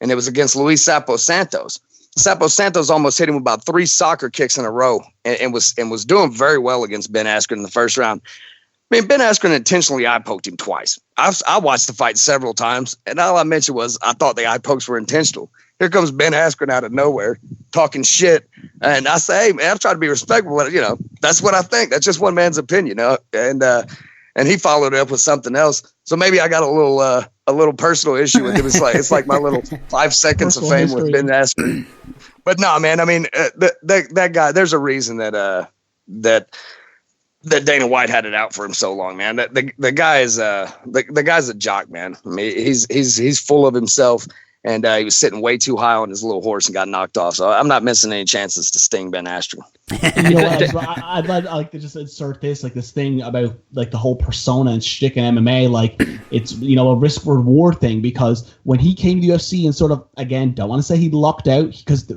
and it was against Luis Sapo Santos. Sapo Santos almost hit him with about 3 soccer kicks in a row, and was doing very well against Ben Askren in the first round. I mean, Ben Askren intentionally eye poked him twice. I watched the fight several times, and all I mentioned was I thought the eye pokes were intentional. Here comes Ben Askren out of nowhere talking shit, and I say, hey, man, I'm trying to be respectful, but that's what I think. That's just one man's opinion, and he followed it up with something else. So maybe I got a little personal issue with it. It's like my little 5 seconds of fame with Ben Askren. But no, man. I mean, that guy. There's a reason that Dana White had it out for him so long, man. The guy is the guy's a jock, man. I mean, he's full of himself, and he was sitting way too high on his little horse and got knocked off. So I'm not missing any chances to sting Ben Askren. I'd like to just insert this thing about the whole persona and shtick in MMA. It's a risk reward thing, because when he came to the UFC and sort of, again, don't want to say he lucked out, because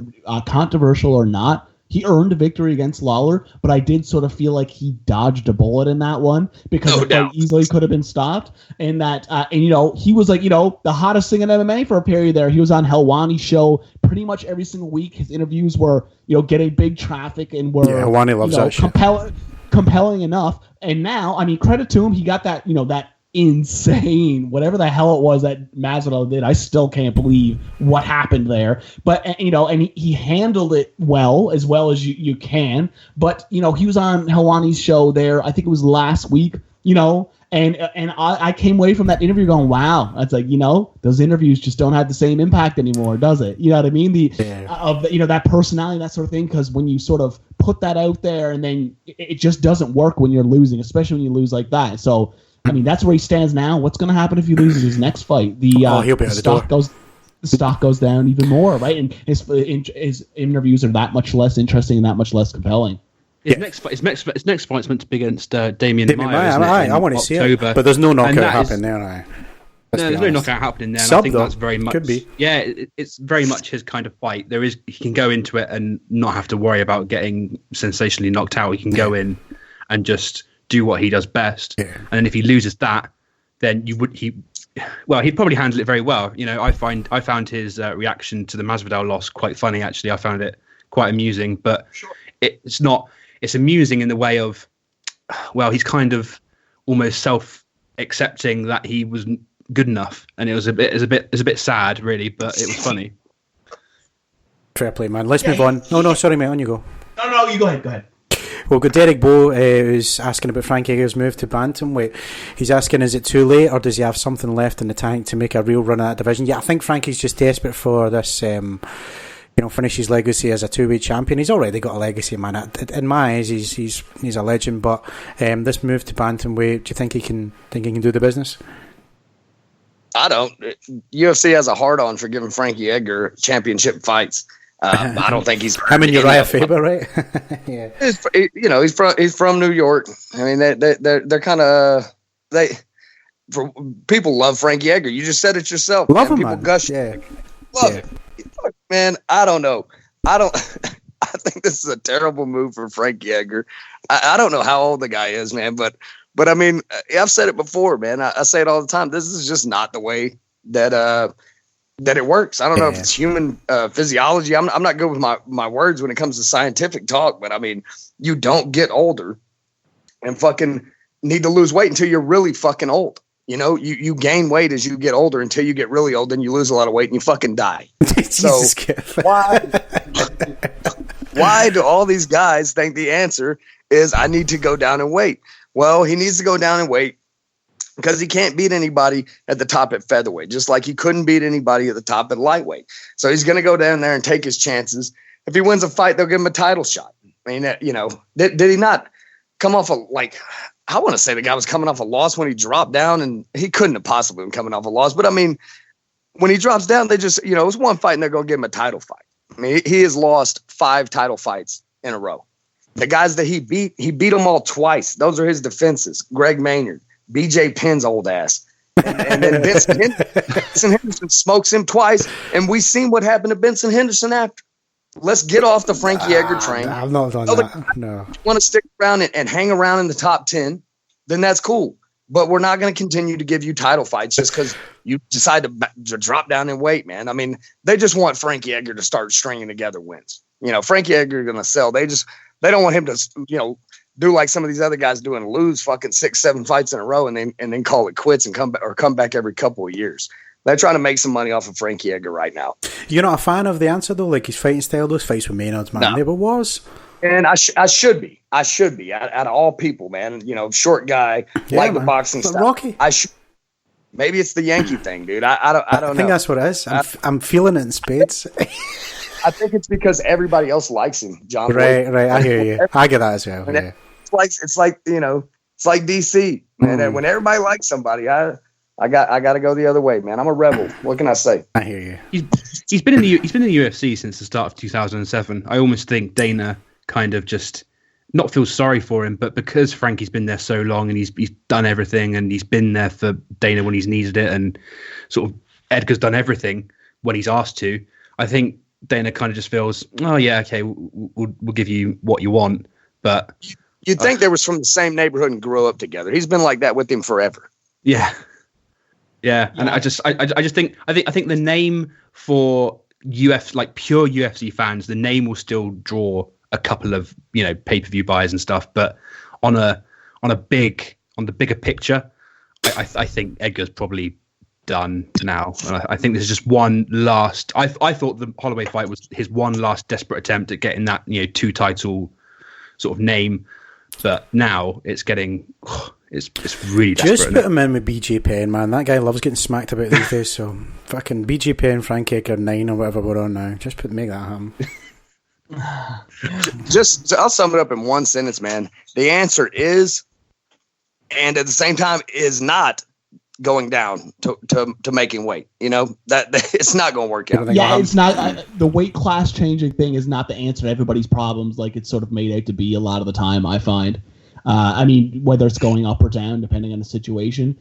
controversial or not, he earned a victory against Lawler, but I did sort of feel like he dodged a bullet in that one because it quite easily could have been stopped. And that, he was like, the hottest thing in MMA for a period there. He was on Helwani's show pretty much every single week. His interviews were, getting big traffic and were Helwani loves that shit. Compelling enough. And now, credit to him, he got that, that insane, whatever the hell it was that Masvidal did. I still can't believe what happened there. But and he handled it well as you can. But he was on Helwani's show there. I think it was last week. And I came away from that interview going, wow, that's like, those interviews just don't have the same impact anymore, does it? You know what I mean? That personality, that sort of thing. Because when you sort of put that out there, and then it just doesn't work when you're losing, especially when you lose like that. So. That's where he stands now. What's going to happen if he loses his next fight? He'll be out the stock goes down even more, right? And his interviews are that much less interesting and that much less compelling. His next fight's meant to be against Damian Maia. I want to see it, but there's no knockout happening there. There's no knockout happening there. I think that's very much. Could be. Yeah, it's very much his kind of fight. He can go into it and not have to worry about getting sensationally knocked out. He can go in and just do what he does best, and then if he loses that, then he'd probably handle it very well. I found his reaction to the Masvidal loss quite funny. Actually, I found it quite amusing, but it's amusing in the way of, he's kind of almost self-accepting that he was good enough, and it's a bit sad, really, but it was funny. Fair play, man. Let's move on. No, sorry, mate. On you go. No, you go ahead. Well, good. Derek Bowe is asking about Frank Edgar's move to bantamweight. He's asking, is it too late, or does he have something left in the tank to make a real run at that division? Yeah, I think Frankie's just desperate for this, finish his legacy as a two-weight champion. He's already got a legacy, man. In my eyes, he's a legend. But this move to bantamweight, do you think he can do the business? I don't. UFC has a hard-on for giving Frankie Edgar championship fights. I don't think he's. I'm in Uriah Faber, right? Yeah. He's from New York. I mean, they're kind of people love Frankie Edgar. You just said it yourself. Love him, people man. Gush. Yeah. Love it. Man, I don't know. I think this is a terrible move for Frankie Edgar. I don't know how old the guy is, man, but I mean, I've said it before, man. I say it all the time. This is just not the way that it works. I don't know if it's human physiology. I'm not good with my words when it comes to scientific talk, but I mean, you don't get older and fucking need to lose weight until you're really fucking old. You gain weight as you get older until you get really old, then you lose a lot of weight and you fucking die. So why do all these guys think the answer is I need to go down in weight? Well, he needs to go down in weight because he can't beat anybody at the top at featherweight, just like he couldn't beat anybody at the top at lightweight. So he's going to go down there and take his chances. If he wins a fight, they'll give him a title shot. I mean, did he not come off I want to say the guy was coming off a loss when he dropped down, and he couldn't have possibly been coming off a loss. But I mean, when he drops down, they just, it was one fight and they're going to give him a title fight. I mean, he has lost 5 title fights in a row. The guys that he beat them all twice. Those are his defenses. Greg Maynard, BJ Penn's old ass. And then Benson Henderson smokes him twice. And we've seen what happened to Benson Henderson after. Let's get off the Frankie Edgar train. I've not done that. No. Want to stick around and hang around in the top 10, then that's cool. But we're not going to continue to give you title fights just because you decide to drop down in weight, man. I mean, they just want Frankie Edgar to start stringing together wins. Frankie Edgar is going to sell. They don't want him to, do like some of these other guys do and lose fucking 6-7 fights in a row and then call it quits and come back every couple of years. They're trying to make some money off of Frankie Edgar right now. You're not a fan of the answer, though? Like his fighting style, those fights with Maynard, man. No. They was. And I should be. Out of all people, man. Short guy, like the boxing style. Rocky. Maybe it's the Yankee thing, dude. I don't know. I think that's what it is. I'm feeling it in spades. I think it's because everybody else likes him, John. Right. I hear you. I get that as well. Yeah. It's like DC, man. When everybody likes somebody, I got to go the other way, man. I'm a rebel. What can I say? I hear you. He's been in the UFC since the start of 2007. I almost think Dana kind of just not feels sorry for him, but because Frankie's been there so long and he's done everything and he's been there for Dana when he's needed it, and sort of Edgar's done everything when he's asked to. I think Dana kind of just feels, oh yeah, okay, we'll give you what you want, but you'd think they was from the same neighborhood and grew up together. He's been like that with him forever. Yeah. And I just think the name for like pure UFC fans, the name will still draw a couple of pay-per-view buyers and stuff, but on the bigger picture, I think Edgar's probably done now, and I think this is just one last. I thought the Holloway fight was his one last desperate attempt at getting that 2 title sort of name, but now it's getting it's really desperate. Just put him in with BJ Penn, man. That guy loves getting smacked about these days. So fucking BJ Penn, Frank Edgar 9 or whatever we're on now. Just make that happen. I'll sum it up in one sentence, man. The answer is, and at the same time is not, going down to making weight. That it's not going to work out. Yeah, it's not the weight class changing thing is not the answer to everybody's problems like it's sort of made out to be a lot of the time, I find. Whether it's going up or down depending on the situation.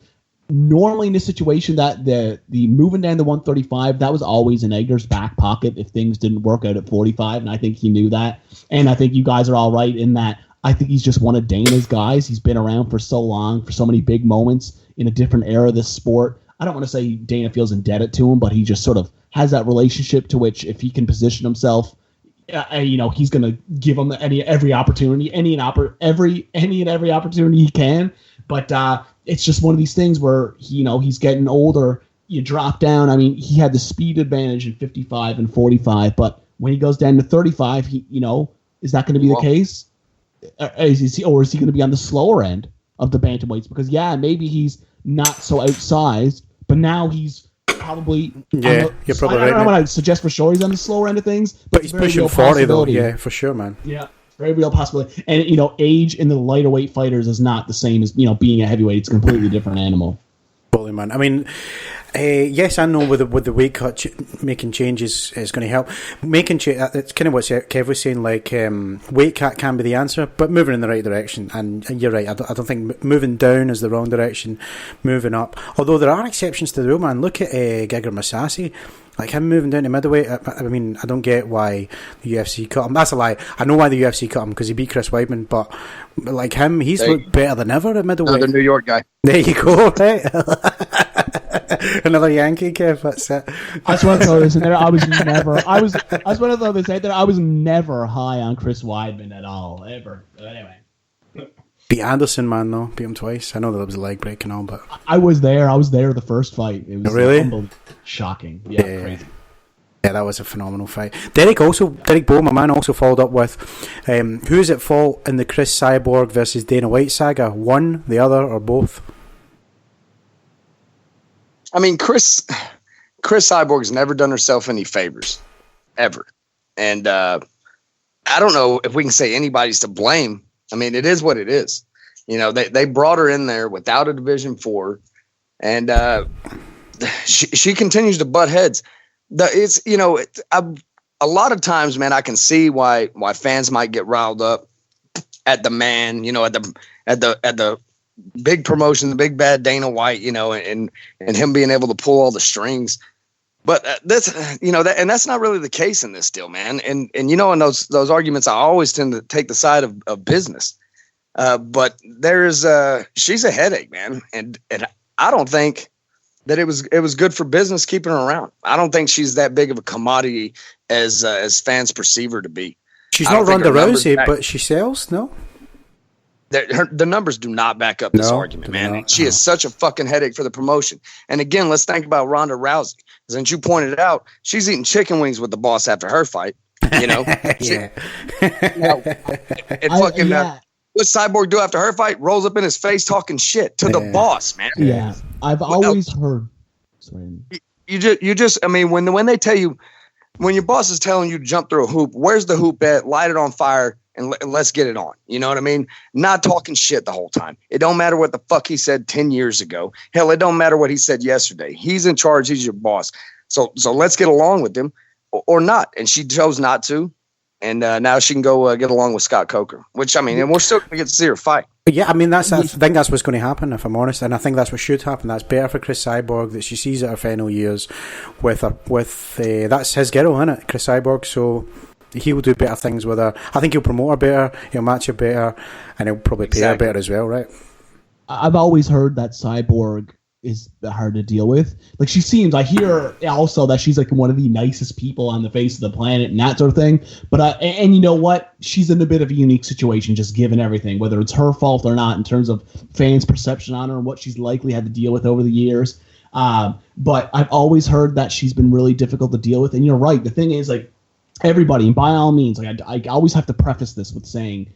Normally in this situation, that the moving down to 135, that was always in Edgar's back pocket if things didn't work out at 45, and I think he knew that. And I think you guys are all right in that. I think he's just one of Dana's guys. He's been around for so long, for so many big moments in a different era of this sport. I don't want to say Dana feels indebted to him, but he just sort of has that relationship to which if he can position himself, he's going to give him every opportunity, any and every opportunity he can. But it's just one of these things where he's getting older. You drop down. I mean, he had the speed advantage in 55 and 45, but when he goes down to 35, is that going to be the case? Is he going to be on the slower end of the bantamweights? Because maybe he's not so outsized, but now he's probably you're probably right. I don't want to suggest for sure he's on the slower end of things, but he's pushing 40 though. Yeah, for sure, man. Yeah, very real possibility. And age in the lighter weight fighters is not the same as being a heavyweight. It's a completely different animal. Totally, man. I mean, yes, I know with the weight cut, making changes is going to help. It's kind of what Kev was saying. Like weight cut can be the answer, but moving in the right direction. And you're right. I don't think moving down is the wrong direction. Moving up, although there are exceptions to the rule, man. Look at Giga Masasi. Like him moving down to middleweight. I mean, I don't get why the UFC cut him. That's a lie. I know why the UFC cut him because he beat Chris Weidman, but like him, he's looked better than ever at middleweight. Another New York guy. There you go, right? Another Yankee, Kev. That's it. I just want to throw this in there. I was never high on Chris Weidman at all, ever. But anyway. Beat Anderson, man, though. Beat him twice. I know that was a leg break and all, but I was there. The first fight. It was really shocking. Yeah, crazy. Yeah, that was a phenomenal fight. Derek Bowe, my man, also followed up with who is at fault in the Chris Cyborg versus Dana White saga? One, the other, or both? I mean, Chris Cyborg's never done herself any favors, ever. And I don't know if we can say anybody's to blame. I mean, it is what it is. They brought her in there without a Division IV, and she continues to butt heads. A lot of times, man, I can see why fans might get riled up at the man, at the big promotion, the big bad Dana White, and him being able to pull all the strings. But and that's not really the case in this deal, man. And in those arguments, I always tend to take the side of business. But she's a headache, man. And I don't think that it was good for business keeping her around. I don't think she's that big of a commodity as fans perceive her to be. She's not Ronda Rousey, but she sells, no? The numbers do not back up this argument, man. She is such a fucking headache for the promotion. And again, let's think about Ronda Rousey. Since you pointed out, she's eating chicken wings with the boss after her fight. Yeah. What Cyborg do after her fight? Rolls up in his face talking shit to the boss, man. Yeah, I've always heard. Sorry. You just. I mean, when they tell you, when your boss is telling you to jump through a hoop, where's the hoop at? Light it on fire and let's get it on. You know what I mean? Not talking shit the whole time. It don't matter what the fuck he said 10 years ago. Hell, it don't matter what he said yesterday. He's in charge. He's your boss. So let's get along with him or not. And she chose not to. and now she can go get along with Scott Coker. Which, I mean, and we're still going to get to see her fight. Yeah, I mean, I think that's what's going to happen, if I'm honest, and I think that's what should happen. That's better for Chris Cyborg, that she sees at her final years with that's his girl, isn't it, Chris Cyborg? So he'll do better things with her. I think he'll promote her better, he'll match her better, and he'll probably pay her better as well, right? I've always heard that Cyborg is hard to deal with. Like, she seems, I hear also that she's like one of the nicest people on the face of the planet and that sort of thing. But and you know what? She's in a bit of a unique situation, just given everything, whether it's her fault or not, in terms of fans' perception on her and what she's likely had to deal with over the years. But I've always heard that she's been really difficult to deal with. And you're right. The thing is, like, everybody, and by all means, like, I always have to preface this with saying,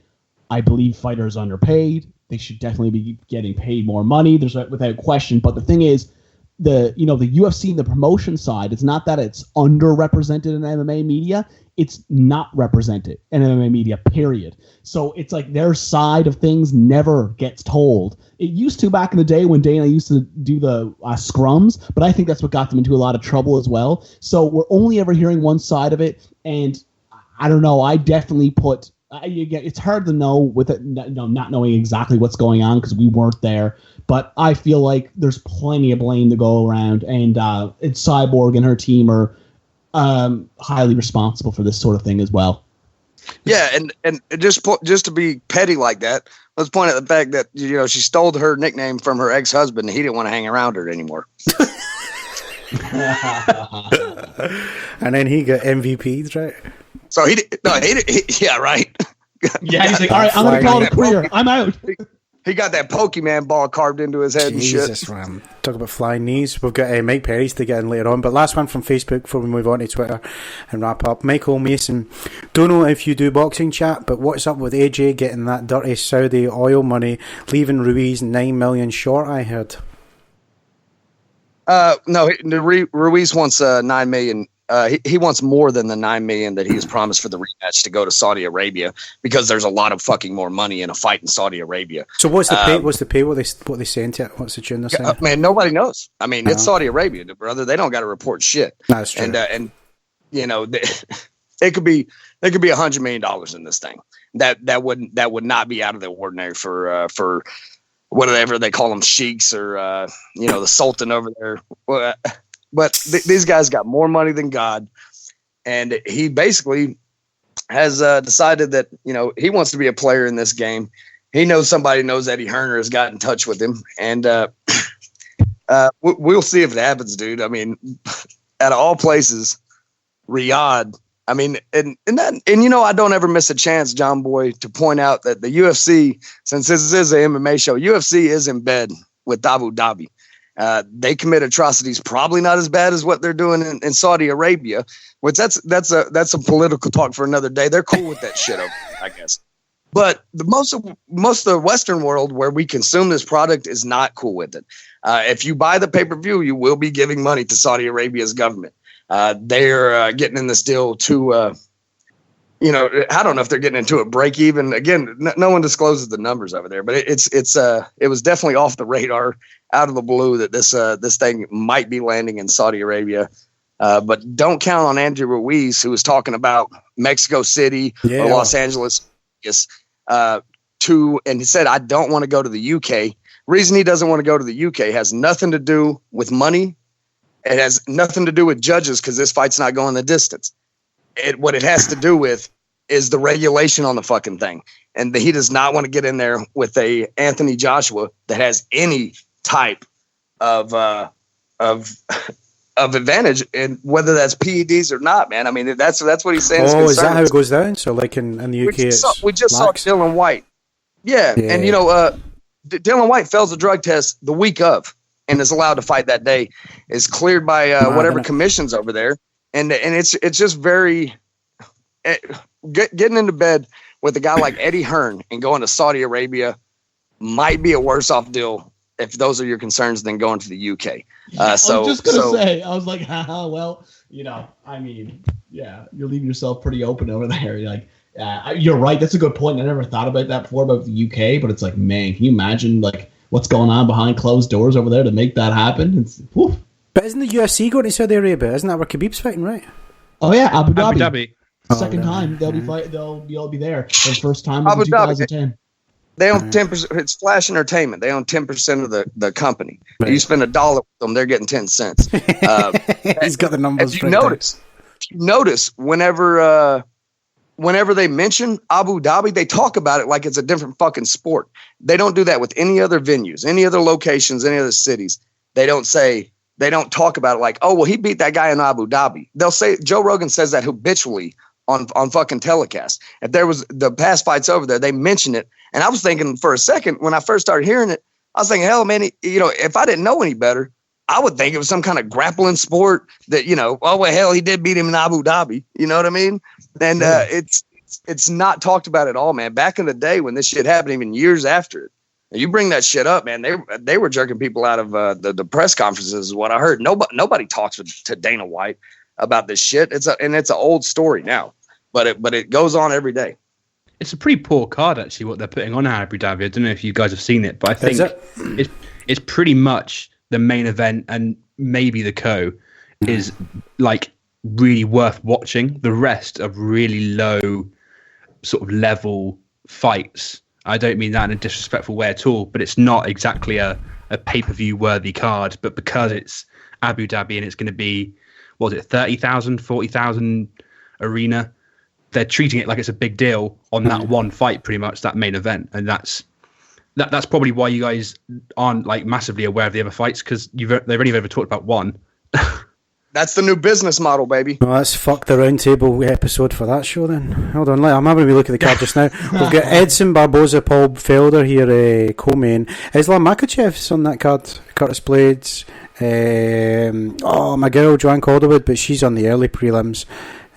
I believe fighters are underpaid. They should definitely be getting paid more money. There's without question. But the thing is, the UFC, the promotion side, it's not that it's underrepresented in MMA media. It's not represented in MMA media, period. So it's like their side of things never gets told. It used to back in the day when Dana used to do the scrums, but I think that's what got them into a lot of trouble as well. So we're only ever hearing one side of it. And I don't know, I definitely put... it's hard to know with it, not knowing exactly what's going on because we weren't there. But I feel like there's plenty of blame to go around, and it's Cyborg and her team are highly responsible for this sort of thing as well. Yeah, and just to be petty like that, let's point out the fact that she stole her nickname from her ex-husband, and he didn't want to hang around her anymore. And then he got MVP'd, right? So he yeah, right. Yeah, he's like, all right, I'm going to call it a career. I'm out. He got that Pokemon ball carved into his head Jesus, and shit. Man. Talk about flying knees. We've got Mike Perry's to get in later on. But last one from Facebook before we move on to Twitter and wrap up. Michael Mason, don't know if you do boxing chat, but what's up with AJ getting that dirty Saudi oil money, leaving Ruiz 9 million short, I heard? No, Ruiz wants 9 million. He wants more than the 9 million that he was promised for the rematch to go to Saudi Arabia, because there's a lot of fucking more money in a fight in Saudi Arabia. So what's the pay? What's the pay? What they saying to it? What's the tune they're saying? Man, nobody knows. I mean, it's Saudi Arabia, brother. They don't got to report shit. That's true. And it could be $100 million in this thing. That would not be out of the ordinary for whatever they call them, sheiks or the sultan over there. But these guys got more money than God, and he basically has decided that he wants to be a player in this game. He knows somebody knows Eddie Hearner has got in touch with him, and we'll see if it happens, dude. I mean, out of all places, Riyadh. I mean, and I don't ever miss a chance, John Boy, to point out that the UFC, since this is an MMA show, UFC is in bed with Abu Dhabi. They commit atrocities probably not as bad as what they're doing in Saudi Arabia, which that's a political talk for another day. They're cool with that shit over there, I guess. But most of the Western world where we consume this product is not cool with it. If you buy the pay-per-view, you will be giving money to Saudi Arabia's government. They're getting in this deal to, I don't know if they're getting into a break even. Again, no one discloses the numbers over there, but it was definitely off the radar, out of the blue, that this thing might be landing in Saudi Arabia. But don't count on Andrew Ruiz, who was talking about Mexico City or Los Angeles, and he said, I don't want to go to the UK. Reason he doesn't want to go to the UK has nothing to do with money. It has nothing to do with judges, because this fight's not going the distance. What it has to do with is the regulation on the fucking thing. And he does not want to get in there with a Anthony Joshua that has any type of advantage, and whether that's PEDs or not, man. I mean, that's what he's saying. Oh, is that how it goes down? So like in the UK, we just saw Dylan White. Yeah. And Dylan White fails the drug test the week of and is allowed to fight that day, is cleared by whatever commissions over there. And it's just very getting into bed with a guy like Eddie Hearn and going to Saudi Arabia might be a worse off deal, if those are your concerns, than going to the UK. I was just gonna say, I was like, well, I mean, yeah, you're leaving yourself pretty open over there. You're like, you're right. That's a good point. I never thought about that before about the UK, but it's like, man, can you imagine like what's going on behind closed doors over there to make that happen? It's whew. But isn't the UFC going to Saudi Arabia? Isn't that where Khabib's fighting, right? Oh yeah, Abu Dhabi. Second time they'll be there. The first time Abu was in Dhabi. 2010. They own 10%. It's Flash Entertainment. They own 10% of the company. Right. You spend $1 with them, they're getting 10 cents. He's got the numbers. If you notice, whenever they mention Abu Dhabi, they talk about it like it's a different fucking sport. They don't do that with any other venues, any other locations, any other cities. They don't talk about it like, oh, well, he beat that guy in Abu Dhabi. They'll say, Joe Rogan says that habitually on fucking telecast. If there was the past fights over there, they mention it. And I was thinking for a second, when I first started hearing it, I was thinking, hell, man, if I didn't know any better, I would think it was some kind of grappling sport that, oh, well, hell, he did beat him in Abu Dhabi. You know what I mean? And it's not talked about at all, man. Back in the day when this shit happened, even years after it, you bring that shit up, man. They were jerking people out of the press conferences, is what I heard. Nobody talks to Dana White about this shit. It's an old story now, but it goes on every day. It's a pretty poor card, actually, what they're putting on Abu Dhabi. I don't know if you guys have seen it, but I think it's pretty much the main event, and maybe the is like really worth watching. The rest are really low sort of level fights. I don't mean that in a disrespectful way at all, but it's not exactly a pay-per-view worthy card. But because it's Abu Dhabi and it's going to be, 30,000, 40,000 arena, they're treating it like it's a big deal on that one fight, pretty much, that main event. And that's probably why you guys aren't like massively aware of the other fights, because they've only ever talked about one. That's the new business model, baby. Well, let's fuck the roundtable episode for that show then. Hold on, I'm having a wee look at the card just now. We've got Edson Barboza, Paul Felder here, co-main. Islam Makachev's on that card. Curtis Blades. My girl Joanne Calderwood, but she's on the early prelims.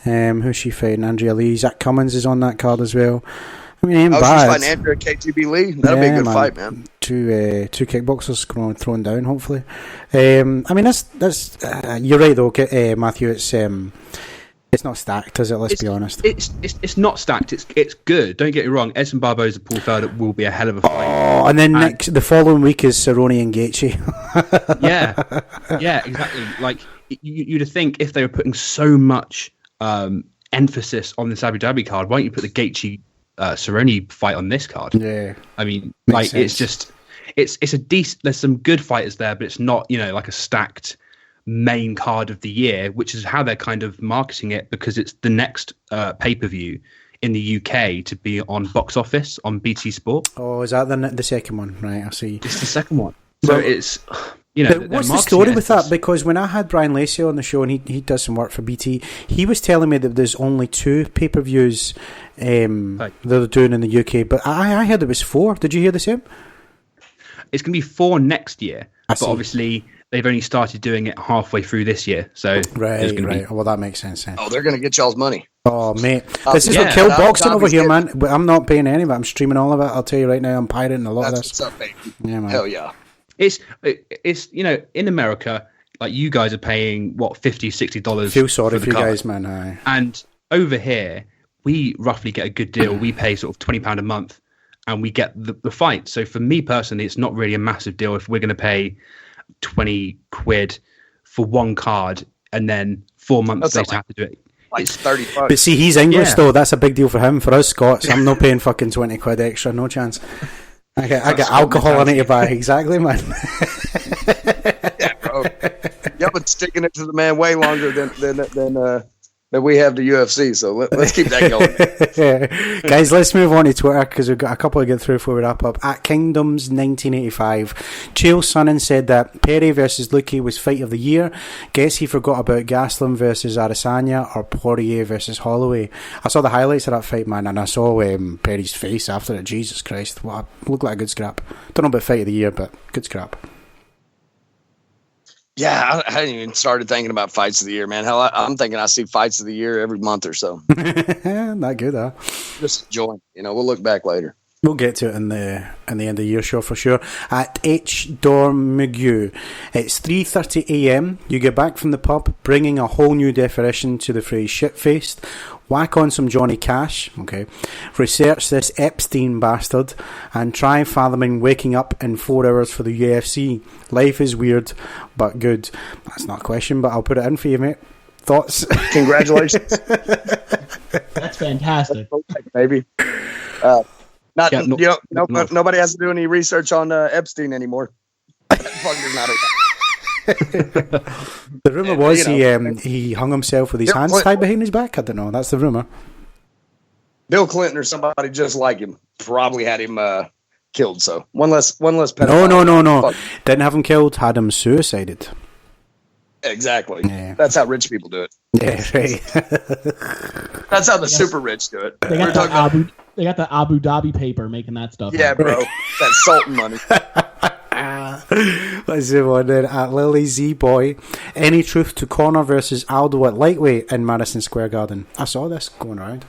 Who's she fighting? Andrea Lee. Zach Cummins is on that card as well. I mean, ain't bad. She's fighting Andrea KTB Lee. That'll be a good fight, man. Two kickboxers thrown down, hopefully. I mean, that's you're right though, Matthew. It's not stacked, is it? Let's be honest. It's not stacked. It's good. Don't get me wrong. Edson Barboza, Paul Felder will be a hell of a fight. Oh, and then the following week is Cerrone and Gaethje. yeah, exactly. Like you'd think if they were putting so much emphasis on this Abu Dhabi card, why don't you put the Gaethje Cerrone fight on this card? Yeah, I mean, makes sense. It's just it's a decent. There's some good fighters there, but it's not like a stacked main card of the year, which is how they're kind of marketing it, because it's the next pay-per-view in the UK to be on box office on BT Sport. Oh, is that the second one? Right, I see. It's the second one. So it's what's the story with that? Because when I had Brian Lacey on the show and he does some work for BT, he was telling me that there's only 2 pay-per-views that they're doing in the UK, but I heard it was 4. Did you hear the same? It's going to be 4 next year, but obviously they've only started doing it halfway through this year. So right. Well, that makes sense then. Oh, they're going to get y'all's money. Oh, mate. This is what killed boxing over here, man. But I'm not paying any of it. I'm streaming all of it. I'll tell you right now, I'm pirating a lot of this. What's up, baby. Yeah, man. Hell yeah. It's in America, like you guys are paying $50, $60. Feel sorry for you guys, man. Aye. And over here, we roughly get a good deal. We pay sort of £20 a month, and we get the fight. So for me personally, it's not really a massive deal if we're going to pay £20 for one card and then 4 months later have to do it. It's $30. But see, he's English though. That's a big deal for him. For us Scots, I'm not paying fucking £20 extra. No chance. I get alcohol I need to buy. Exactly, man. Yeah, bro. Y'all been sticking it to the man way longer than we have the UFC. So let's keep that going. Guys, let's move on to Twitter because we've got a couple to get through before we wrap up. At Kingdoms 1985, Chael Sonnen said that Perry versus Luque was fight of the year. Guess he forgot about Gastelum versus Adesanya or Poirier versus Holloway. I saw the highlights of that fight, man, and I saw Perry's face after it. Jesus Christ, looked like a good scrap. Don't know about fight of the year, but good scrap. Yeah, I hadn't even started thinking about fights of the year, man. Hell, I'm thinking I see fights of the year every month or so. Not good, huh? Just enjoying. We'll look back later. We'll get to it in the end of the year show for sure. At H. Dormigue, it's 3:30 a.m. You get back from the pub, bringing a whole new definition to the phrase shit-faced. Whack on some Johnny Cash, okay. Research this Epstein bastard and try fathoming waking up in 4 hours for the UFC. Life is weird, but good. That's not a question, but I'll put it in for you, mate. Thoughts? Congratulations, That's fantastic. baby. Nobody has to do any research on Epstein anymore. That fucker's not The rumor was he hung himself with his hands tied behind his back. I don't know. That's the rumor. Bill Clinton or somebody just like him probably had him killed. So one less pedophile. No. Didn't have him killed. Had him suicided. Exactly. Yeah. That's how rich people do it. Yeah, right. That's how the super rich do it. They got the Abu Dhabi paper making that stuff. Yeah, bro. That's Sultan money. Let's move on then. At Lily Z Boy, any truth to Conor versus Aldo at lightweight in Madison Square Garden? I saw this going around.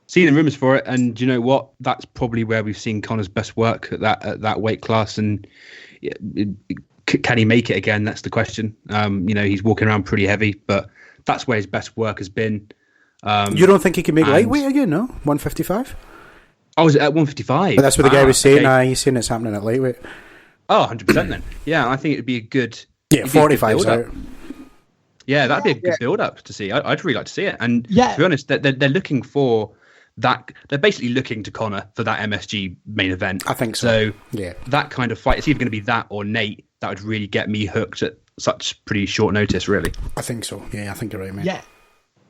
Seen the rumours for it, and you know what? That's probably where we've seen Conor's best work at that weight class. And can he make it again? That's the question. He's walking around pretty heavy, but that's where his best work has been. You don't think he can make lightweight again? No, 155. I was at 155. But that's what the guy was saying. Okay. He's saying it's happening at lightweight. Oh, 100% then. Yeah, I think it'd be a good. Yeah, 45's out. Yeah, that'd be a good build-up to see. I'd really like to see it. And to be honest, they're looking for that. They're basically looking to Conor for that MSG main event. I think so. So that kind of fight, it's either going to be that or Nate. That would really get me hooked at such pretty short notice, really. I think so. Yeah, I think you're right, man. Yeah,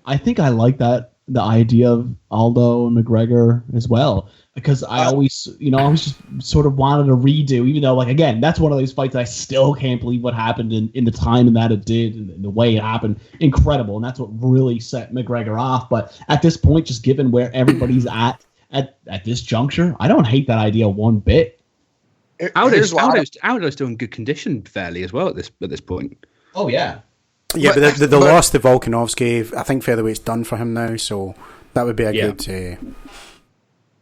I think I like the idea of Aldo and McGregor as well, because I always just sort of wanted a redo, even though, like, again, that's one of those fights I still can't believe what happened in the time and that it did and the way it happened. Incredible, and that's what really set McGregor off. But at this point, just given where everybody's at this juncture, I don't hate that idea one bit. Aldo's still in good condition fairly as well at this point. Oh yeah. Yeah, but the loss to Volkanovski, I think featherweight's done for him now, so that would be a good. Sorry,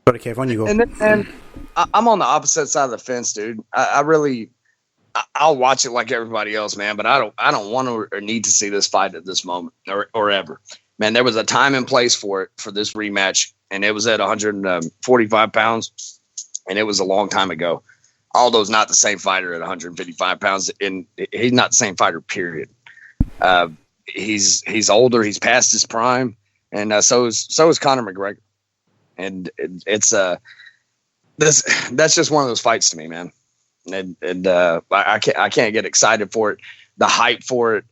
Kev, on you go. And I'm on the opposite side of the fence, dude. I'll watch it like everybody else, man. But I don't want to or need to see this fight at this moment or ever. Man, there was a time and place for this rematch, and it was at 145 pounds, and it was a long time ago. Aldo's not the same fighter at 155 pounds, and he's not the same fighter, period. He's older, he's past his prime, and so is Conor McGregor. And it's that's just one of those fights to me, man. And I can't get excited for it. The hype for it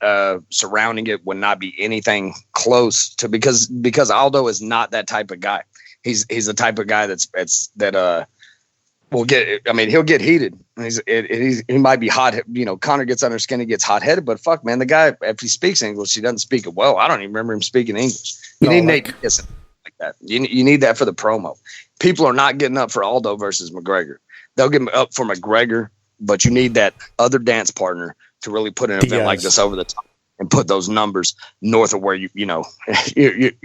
surrounding it would not be anything close to because Aldo is not that type of guy. He's the type of guy that will get. I mean, he'll get heated. He might be hot. Conor gets under skin. He gets hot headed. But fuck, man, the guy, if he speaks English, he doesn't speak it well. I don't even remember him speaking English. You need Nate Diaz like that. You need that for the promo. People are not getting up for Aldo versus McGregor. They'll get up for McGregor, but you need that other dance partner to really put an event like this over the top and put those numbers north of where you they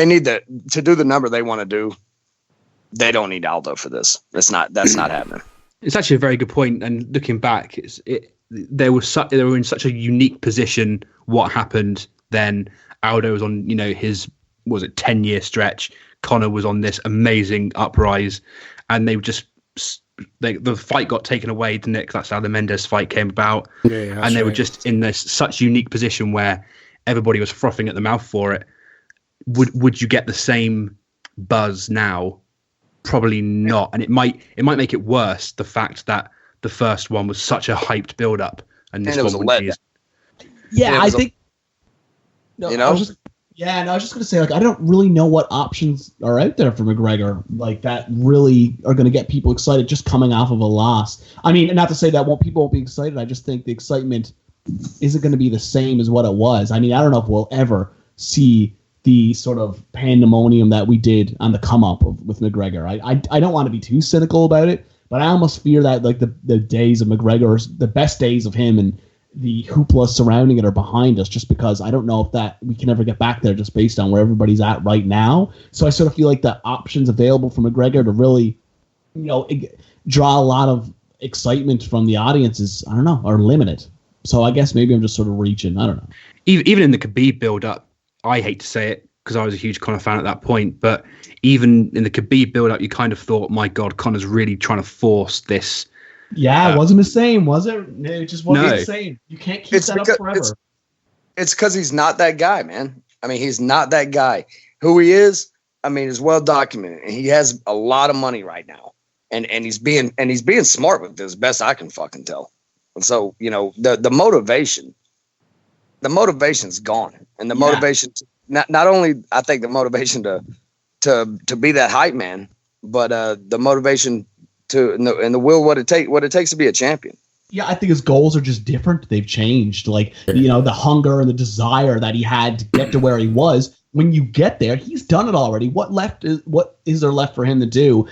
need that to do the number they want to do. They don't need Aldo for this. That's not happening. It's actually a very good point. And looking back, they were in such a unique position. What happened then? Aldo was on his 10-year stretch. Conor was on this amazing uprise, and they were just the fight got taken away, didn't it? That's how the Mendes fight came about. And they were just in this such unique position where everybody was frothing at the mouth for it. Would you get the same buzz now? Probably not, and it might make it worse. The fact that the first one was such a hyped build up, and this one wouldn't be. Yeah, I think. No, I was just going to say, like, I don't really know what options are out there for McGregor, like, that really are going to get people excited just coming off of a loss. I mean, not to say that people won't be excited. I just think the excitement isn't going to be the same as what it was. I mean, I don't know if we'll ever see the sort of pandemonium that we did on the come up with McGregor. I don't want to be too cynical about it, but I almost fear that, like, the days of McGregor, the best days of him and the hoopla surrounding it are behind us, just because I don't know if that we can ever get back there just based on where everybody's at right now. So I sort of feel like the options available for McGregor to really, draw a lot of excitement from the audiences, I don't know, are limited. So I guess maybe I'm just sort of reaching. I don't know. Even in the Khabib build-up, I hate to say it because I was a huge Conor fan at that point, but even in the Khabib build-up, you kind of thought, my God, Conor's really trying to force this. Yeah, it wasn't the same, was it? It just wasn't the same. You can't keep that up forever. it's because he's not that guy, man. I mean, he's not that guy. Who he is, I mean, is well documented, and he has a lot of money right now, and he's being smart with this, best I can fucking tell. And so, you know, the motivation's gone, and the motivation not only I think the motivation to be that hype man, but the motivation and the will what it takes to be a champion. Yeah, I think his goals are just different. They've changed. Like, you know, the hunger and the desire that he had to get to where he was. When you get there, he's done it already. What is there left for him to do?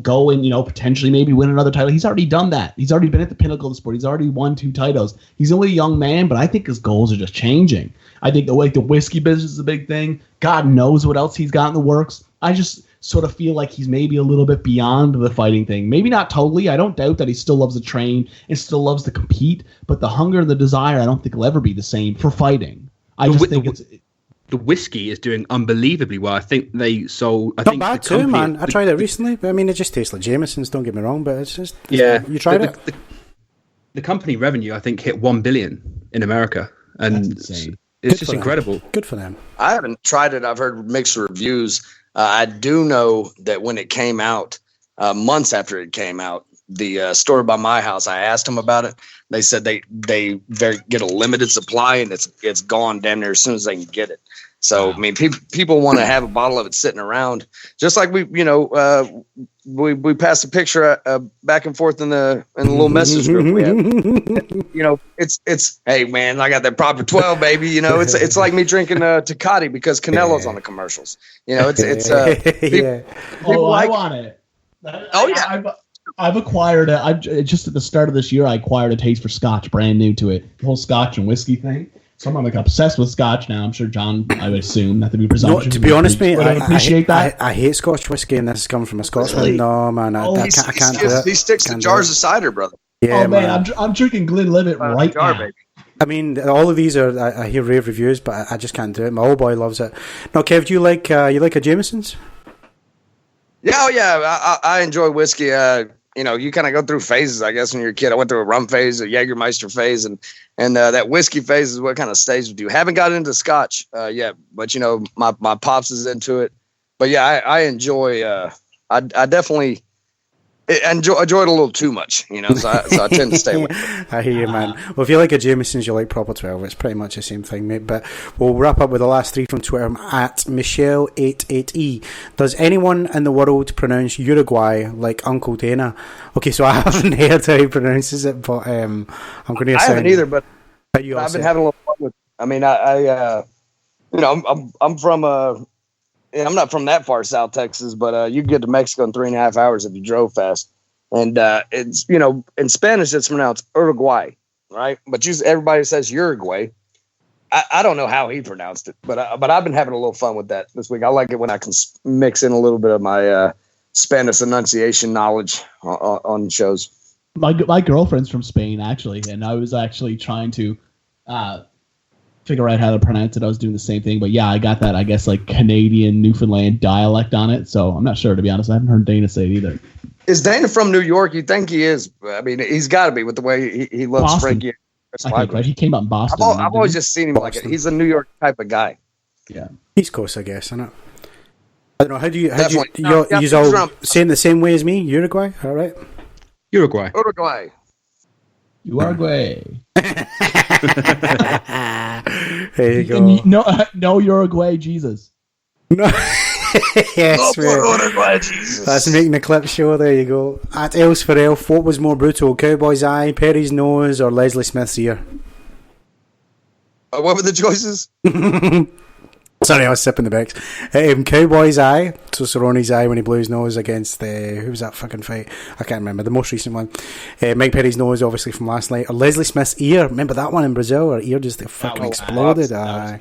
Go and, you know, potentially maybe win another title. He's already done that. He's already been at the pinnacle of the sport. He's already won 2 titles. He's only a young man, but I think his goals are just changing. I think the whiskey business is a big thing. God knows what else he's got in the works. I just sort of feel like he's maybe a little bit beyond the fighting thing. Maybe not totally. I don't doubt that he still loves to train and still loves to compete, but the hunger and the desire, I don't think will ever be the same for fighting. I just think it's... The whiskey is doing unbelievably well. I think they sold... Not bad too, man. I tried it recently. But I mean, it just tastes like Jameson's, don't get me wrong, but it's just... You tried it? The company revenue, I think, hit 1 billion in America. And it's just incredible. Good for them. I haven't tried it. I've heard mixed reviews. I do know that when it came out, months after it came out, the store by my house, I asked them about it. They said they get a limited supply, and it's gone damn near as soon as they can get it. So, I mean, people want to have a bottle of it sitting around, just like we passed a picture back and forth in the little message group we have. You know, it's hey man, I got that proper 12, baby. You know, it's like me drinking Tecate because Canelo's on the commercials. You know, it's people I want it. I've acquired just at the start of this year. I acquired a taste for Scotch, brand new to it. The whole Scotch and whiskey thing. So I'm like obsessed with Scotch now. I'm sure John, I would assume, not to be presumptuous. No, to be honest, mate, I appreciate that. I hate Scotch whiskey, and this is coming from a Scotsman. Really? No, man, I can't do it. He sticks to jars of cider, brother. Yeah, man, I'm drinking Glenlivet right now. Baby. I mean, all of these are. I hear rave reviews, but I just can't do it. My old boy loves it. Now, Kev, do you like a Jameson's? Yeah, I enjoy whiskey. You know, you kind of go through phases, I guess, when you're a kid. I went through a rum phase, a Jägermeister phase, and that whiskey phase is what kind of stays with you. Haven't got into Scotch yet, but, you know, my pops is into it. But, yeah, I enjoy I definitely enjoy it a little too much, you know, so I tend to stay away. I hear you, man. Well, if you like a Jameson's, you like proper 12. It's pretty much the same thing, mate. But we'll wrap up with the last 3 from Twitter at Michelle88E. Does anyone in the world pronounce Uruguay like Uncle Dana? Okay, so I haven't heard how he pronounces it, but I'm going to. I haven't either, but I've been having a little fun with it. I mean, I'm from I'm not from that far south Texas, but you can get to Mexico in 3.5 hours if you drove fast. And it's, you know, in Spanish it's pronounced Uruguay, right? But everybody says Uruguay. I don't know how he pronounced it, but I've been having a little fun with that this week. I like it when I can mix in a little bit of my Spanish enunciation knowledge on shows. My girlfriend's from Spain, actually, and I was actually trying to figure out how to pronounce it. I was doing the same thing, but yeah, I got that, I guess, like Canadian Newfoundland dialect on it. So I'm not sure, to be honest. I haven't heard Dana say it either. Is Dana from New York? You think he is? I mean, he's got to be with the way he loves Boston. Frankie. I think, right? He came up in Boston. I've always just seen him like it. He's a New York type of guy. Yeah, East Coast, I guess, isn't it? I don't know. How do you Definitely. all saying the same way as me? Uruguay, all right? Uruguay. There you go. No Uruguay, Jesus. No. Yes, Uruguay, Jesus. That's making the clip show. There you go. At Els for Elf, what was more brutal, Cowboy's eye, Perry's nose, or Leslie Smith's ear? What were the choices? Sorry, I was sipping the Becks. Cowboy's eye, so Cerrone's eye when he blew his nose against who was that fucking fight? I can't remember, the most recent one. Mike Perry's nose, obviously, from last night. Or Leslie Smith's ear, remember that one in Brazil? Her ear just fucking exploded. That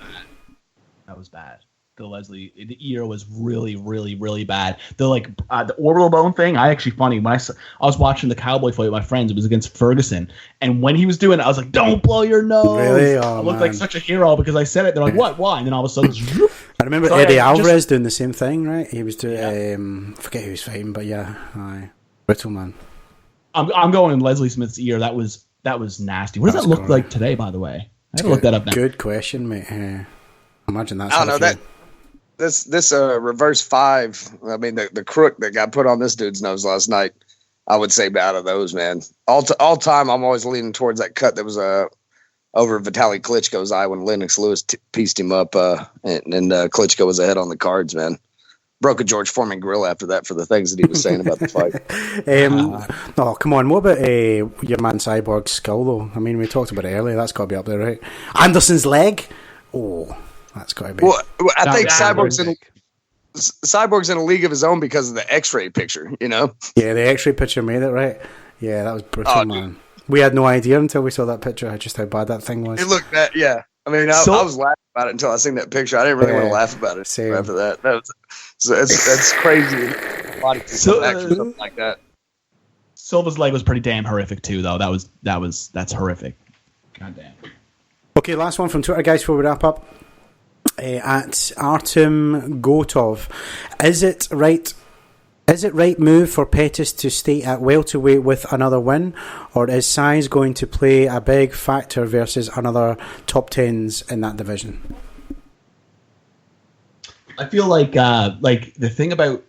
was bad. The ear was really, really, really bad. The orbital bone thing, funny, when I was watching the Cowboy fight with my friends, it was against Ferguson, and when he was doing it, I was like, don't blow your nose. Really? I looked like such a hero because I said it. They're like, what? Why? And then all of a sudden, I remember Eddie Alvarez doing the same thing, right? He was doing, I forget who he was fighting, but brutal, man. I'm going Leslie Smith's ear. That was nasty. What does that look like today, by the way? I had to look that up now. Good question, mate. Imagine that's. I don't know that. This reverse 5. I mean, the crook that got put on this dude's nose last night. I would say out of those, man. All time, I'm always leaning towards that cut that was over Vitaly Klitschko's eye when Lennox Lewis pieced him up, and Klitschko was ahead on the cards, man. Broke a George Foreman grill after that for the things that he was saying about the fight. Oh, come on. What about your man Cyborg's skull, though? I mean, we talked about it earlier. That's got to be up there, right? Anderson's leg? Oh, that's got to be. Well, I think Cyborg's in a league of his own because of the X-ray picture, you know? Yeah, the X-ray picture made it, right? Yeah, that was brutal, man. We had no idea until we saw that picture just how bad that thing was. It looked that, yeah. I mean, I was laughing about it until I seen that picture. I didn't really want to laugh about it after that. That's crazy. Something like that. Silva's leg was pretty damn horrific too, though. That's horrific. God damn. Okay, last one from Twitter, guys, before we wrap up. At Artem Gotov, is it right move for Pettis to stay at welterweight with another win, or is size going to play a big factor versus another top 10s in that division? I feel like the thing about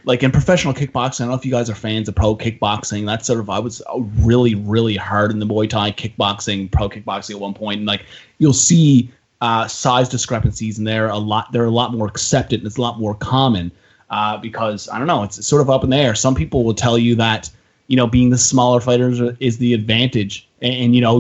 like in professional kickboxing, I don't know if you guys are fans of pro kickboxing. That's sort of, I was really, really hard in the Muay Thai kickboxing, pro kickboxing at one point, and like you'll see size discrepancies, and they're a lot more accepted and it's a lot more common because I don't know, it's sort of up in the air. Some people will tell you that, you know, being the smaller fighters is the advantage, and you know,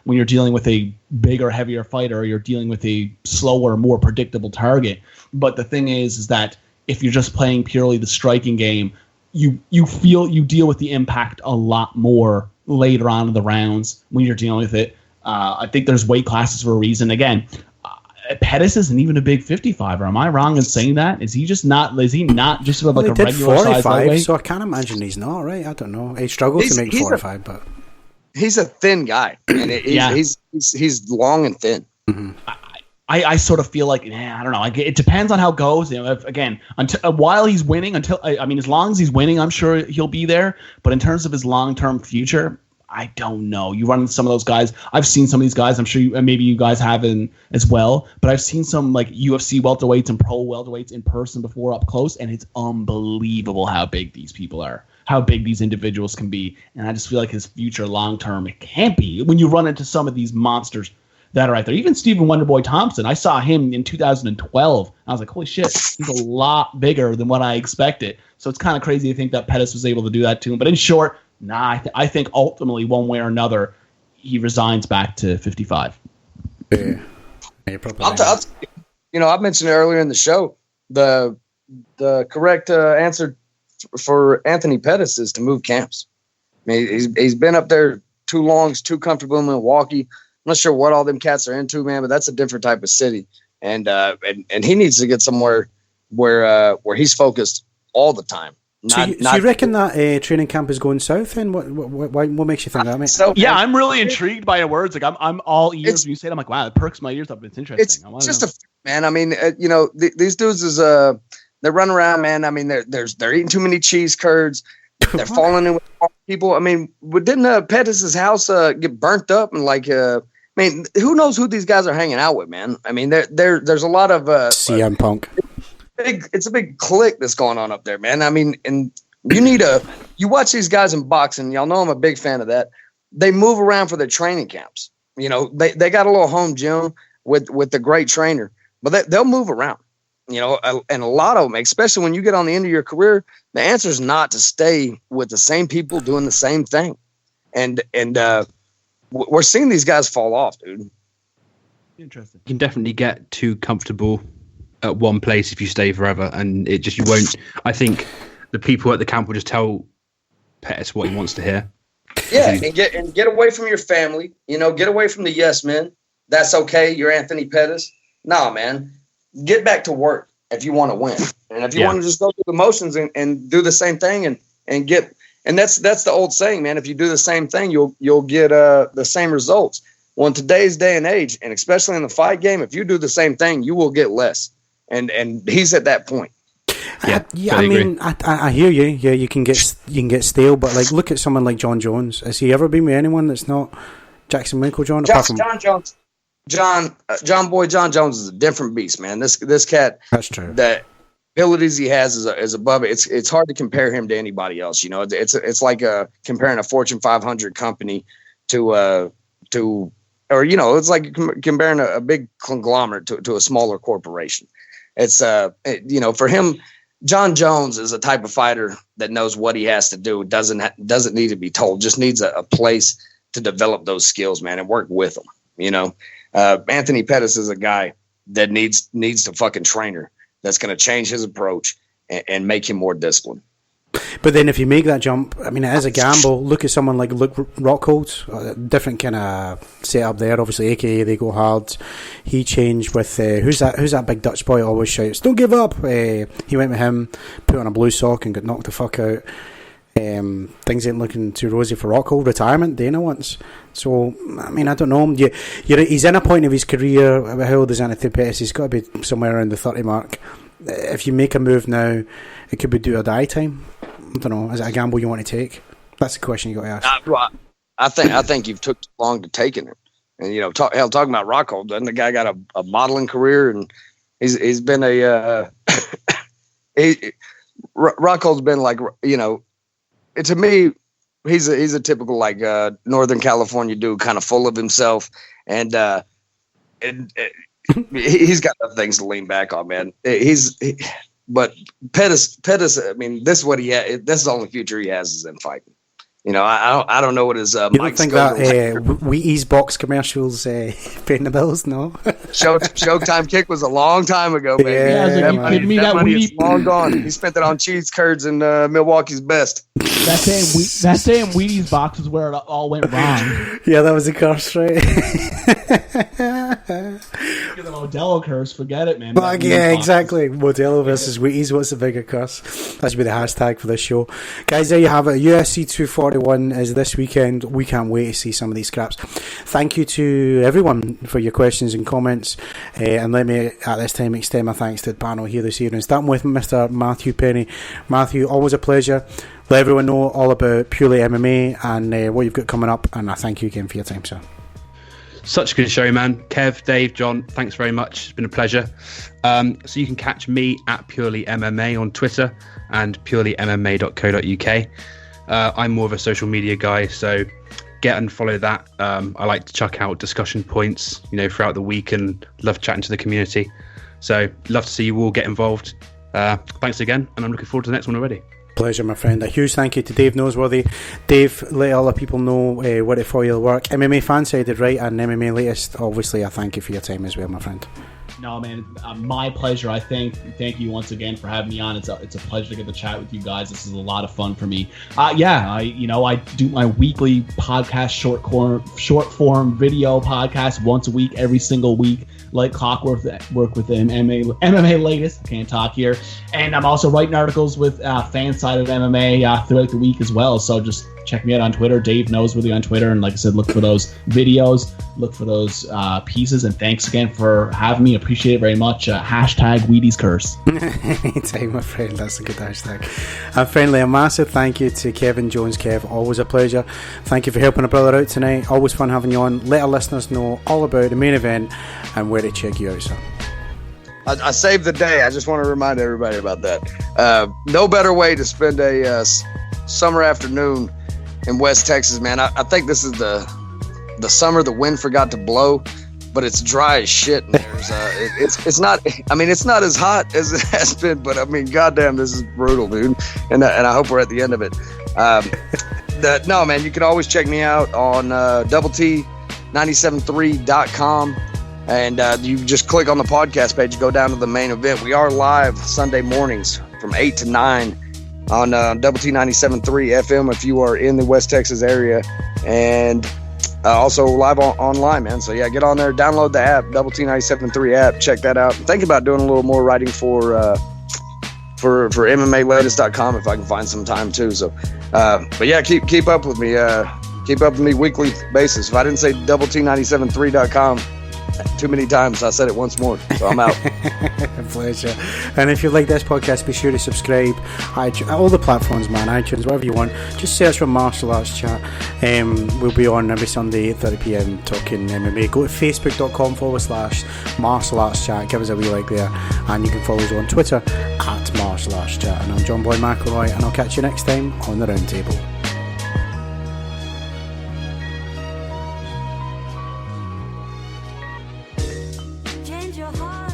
when you're dealing with a bigger, heavier fighter, you're dealing with a slower, more predictable target. But the thing is that if you're just playing purely the striking game, you deal with the impact a lot more later on in the rounds when you're dealing with it. I think there's weight classes for a reason. Again, Pettis isn't even a big 55er. Am I wrong in saying that? Is he not just sort of like a regular 45, size weight? so I can't imagine he's not, right? I don't know. He struggles to make 45, but he's a thin guy, and he's long and thin. Mm-hmm. I sort of feel like, I don't know. Like, it depends on how it goes. You know, while he's winning, as long as he's winning, I'm sure he'll be there. But in terms of his long-term future, I don't know. You run into some of those guys. I've seen some of these guys. I'm sure maybe you guys have as well. But I've seen some like UFC welterweights and pro welterweights in person before up close, and it's unbelievable how big these people are, how big these individuals can be. And I just feel like his future long-term, it can't be when you run into some of these monsters that are right there. Even Stephen Wonderboy Thompson, I saw him in 2012. I was like, holy shit, he's a lot bigger than what I expected. So it's kind of crazy to think that Pettis was able to do that to him. But in short, I think ultimately, one way or another, he resigns back to 55. Yeah, I've mentioned earlier in the show, the correct answer for Anthony Pettis is to move camps. I mean, he's been up there too long, he's too comfortable in Milwaukee. I'm not sure what all them cats are into, man, but that's a different type of city, and he needs to get somewhere where he's focused all the time. So you reckon that training camp is going south? Then what makes you think that, mate? I'm really intrigued by your words. Like I'm all ears when you say it. I'm like, wow, it perks my ears up. It's interesting. It's just man. I mean, these dudes is they run around, man. I mean, they're eating too many cheese curds. They're falling in with people. I mean, didn't Pettis' house get burnt up and like? I mean, who knows who these guys are hanging out with, man? I mean, there's a lot of CM Punk. It's a big clique that's going on up there, man. I mean, and you watch these guys in boxing. Y'all know I'm a big fan of that. They move around for their training camps. You know, they got a little home gym with the great trainer, but they'll move around. You know, and a lot of them, especially when you get on the end of your career, the answer is not to stay with the same people doing the same thing. And we're seeing these guys fall off, dude. Interesting. You can definitely get too comfortable at one place if you stay forever, and you won't. I think the people at the camp will just tell Pettis what he wants to hear. Yeah, and get away from your family. You know, get away from the yes men. That's okay. You're Anthony Pettis. Nah, man. Get back to work if you want to win, and if you want to just go through the motions and do the same thing and get. And that's the old saying, man. If you do the same thing, you'll get the same results. Well, in today's day and age, and especially in the fight game, if you do the same thing, you will get less. And he's at that point. I mean, I hear you. Yeah, you can get stale, but like, look at someone like John Jones. Has he ever been with anyone that's not Jackson Winklejohn? John Jones. John Jones is a different beast, man. This cat. That's true. That abilities he has is above it. It's hard to compare him to anybody else. You know, it's like comparing a Fortune 500 company to or you know, it's like comparing a big conglomerate to a smaller corporation. It's you know, for him, John Jones is a type of fighter that knows what he has to do. Doesn't need to be told. Just needs a place to develop those skills, man, and work with them. You know, Anthony Pettis is a guy that needs to fucking trainer that's going to change his approach and make him more disciplined. But then if you make that jump, I mean, it is a gamble. Look at someone like Luke Rockhold, different kind of setup there. Obviously, AKA they go hard. He changed with who's that big Dutch boy always shouts, "Don't give up." He went with him, put on a blue sock and got knocked the fuck out. Things ain't looking too rosy for Rockhold. Retirement, Dana wants. So, I mean, I don't know. He's in a point of his career. How old is Anthony Pettis? He's got to be somewhere around the 30 mark. If you make a move now, it could be do or die time. I don't know. Is it a gamble you want to take? That's the question you got to ask. I think you've took too long to taking it. And you know, talking about Rockhold, doesn't the guy got a modeling career and he's been a Rockhold's been like, you know, to me, he's a typical like Northern California dude, kind of full of himself, and he's got other things to lean back on, man. But Pettis, I mean, this is what he has. This is the only future he has is in fighting. You know, I don't know what his. You don't think that Wheaties box commercials paying the bills? No. Showtime kick was a long time ago, baby. Yeah, that money is Wheaties long gone. He spent it on cheese curds and Milwaukee's best. That damn Wheaties box is where it all went wrong. Yeah, that was a curse, right? The Modelo curse, forget it, man. Yeah, exactly. Modelo versus Wheaties. What's the bigger curse? That should be the hashtag for this show, guys. There you have it. UFC 241 is this weekend. We can't wait to see some of these scraps. Thank you to everyone for your questions and comments, and let me at this time extend my thanks to the panel here this evening, starting with Mr. Matthew Penny. Matthew, always a pleasure. Let everyone know all about Purely MMA and what you've got coming up, and I thank you again for your time, sir. Such a good show, man. Kev, Dave, John, thanks very much. It's been a pleasure. So you can catch me at Purely MMA on Twitter and purelymma.co.uk. I'm more of a social media guy, so get and follow that. I like to chuck out discussion points, you know, throughout the week, and love chatting to the community. So love to see you all get involved. Thanks again, and I'm looking forward to the next one already. Pleasure, my friend. A huge thank you to Dave Noseworthy. Dave, let all the people know where to follow your work. MMA Fansided, right? And MMA Latest. Obviously, I thank you for your time as well, my friend. No, man, my pleasure. I thank you once again for having me on. It's a pleasure to get to chat with you guys. This is a lot of fun for me. I do my weekly podcast, short form video podcast once a week, every single week, like clockwork. Work with MMA Latest. Can't talk here, and I'm also writing articles with Fansided MMA throughout the week as well. So just check me out on Twitter, Dave Noseworthy on Twitter, and like I said, look for those videos, look for those pieces, and thanks again for having me. Appreciate it very much. Hashtag Wheaties curse. Anytime, my friend. That's a good hashtag. And finally, a massive thank you to Kevin Jones. Kev, always a pleasure. Thank you for helping a brother out tonight. Always fun having you on. Let our listeners know all about the main event and where to check you out, sir. I saved the day. I just want to remind everybody about that. No better way to spend a summer afternoon in West Texas, man. I think this is the summer the wind forgot to blow, but it's dry as shit. And it's not. I mean, it's not as hot as it has been, but I mean, goddamn, this is brutal, dude. And I hope we're at the end of it. No, man, you can always check me out on doublet973.com. And you just click on the podcast page, go down to the main event. We are live Sunday mornings from 8 to 9 on Double T 97.3 FM if you are in the West Texas area, and also live online, man. So yeah, get on there, download the app, Double T 97.3 app, check that out. Think about doing a little more writing for MMALatest.com if I can find some time too. So, but yeah, keep up with me. Keep up with me weekly basis. If I didn't say Double T 97.3.com, Too many times. I said it once more, so I'm out. Pleasure. And if you like this podcast, be sure to subscribe. All the platforms, man, iTunes, whatever you want. Just search for Martial Arts Chat. We'll be on every Sunday at 30 PM talking MMA. Go to facebook.com/Martial Arts Chat. Give us a wee like there. And you can follow us on Twitter at Martial Arts Chat. And I'm John Boy McElroy, and I'll catch you next time on the round table. Change your heart.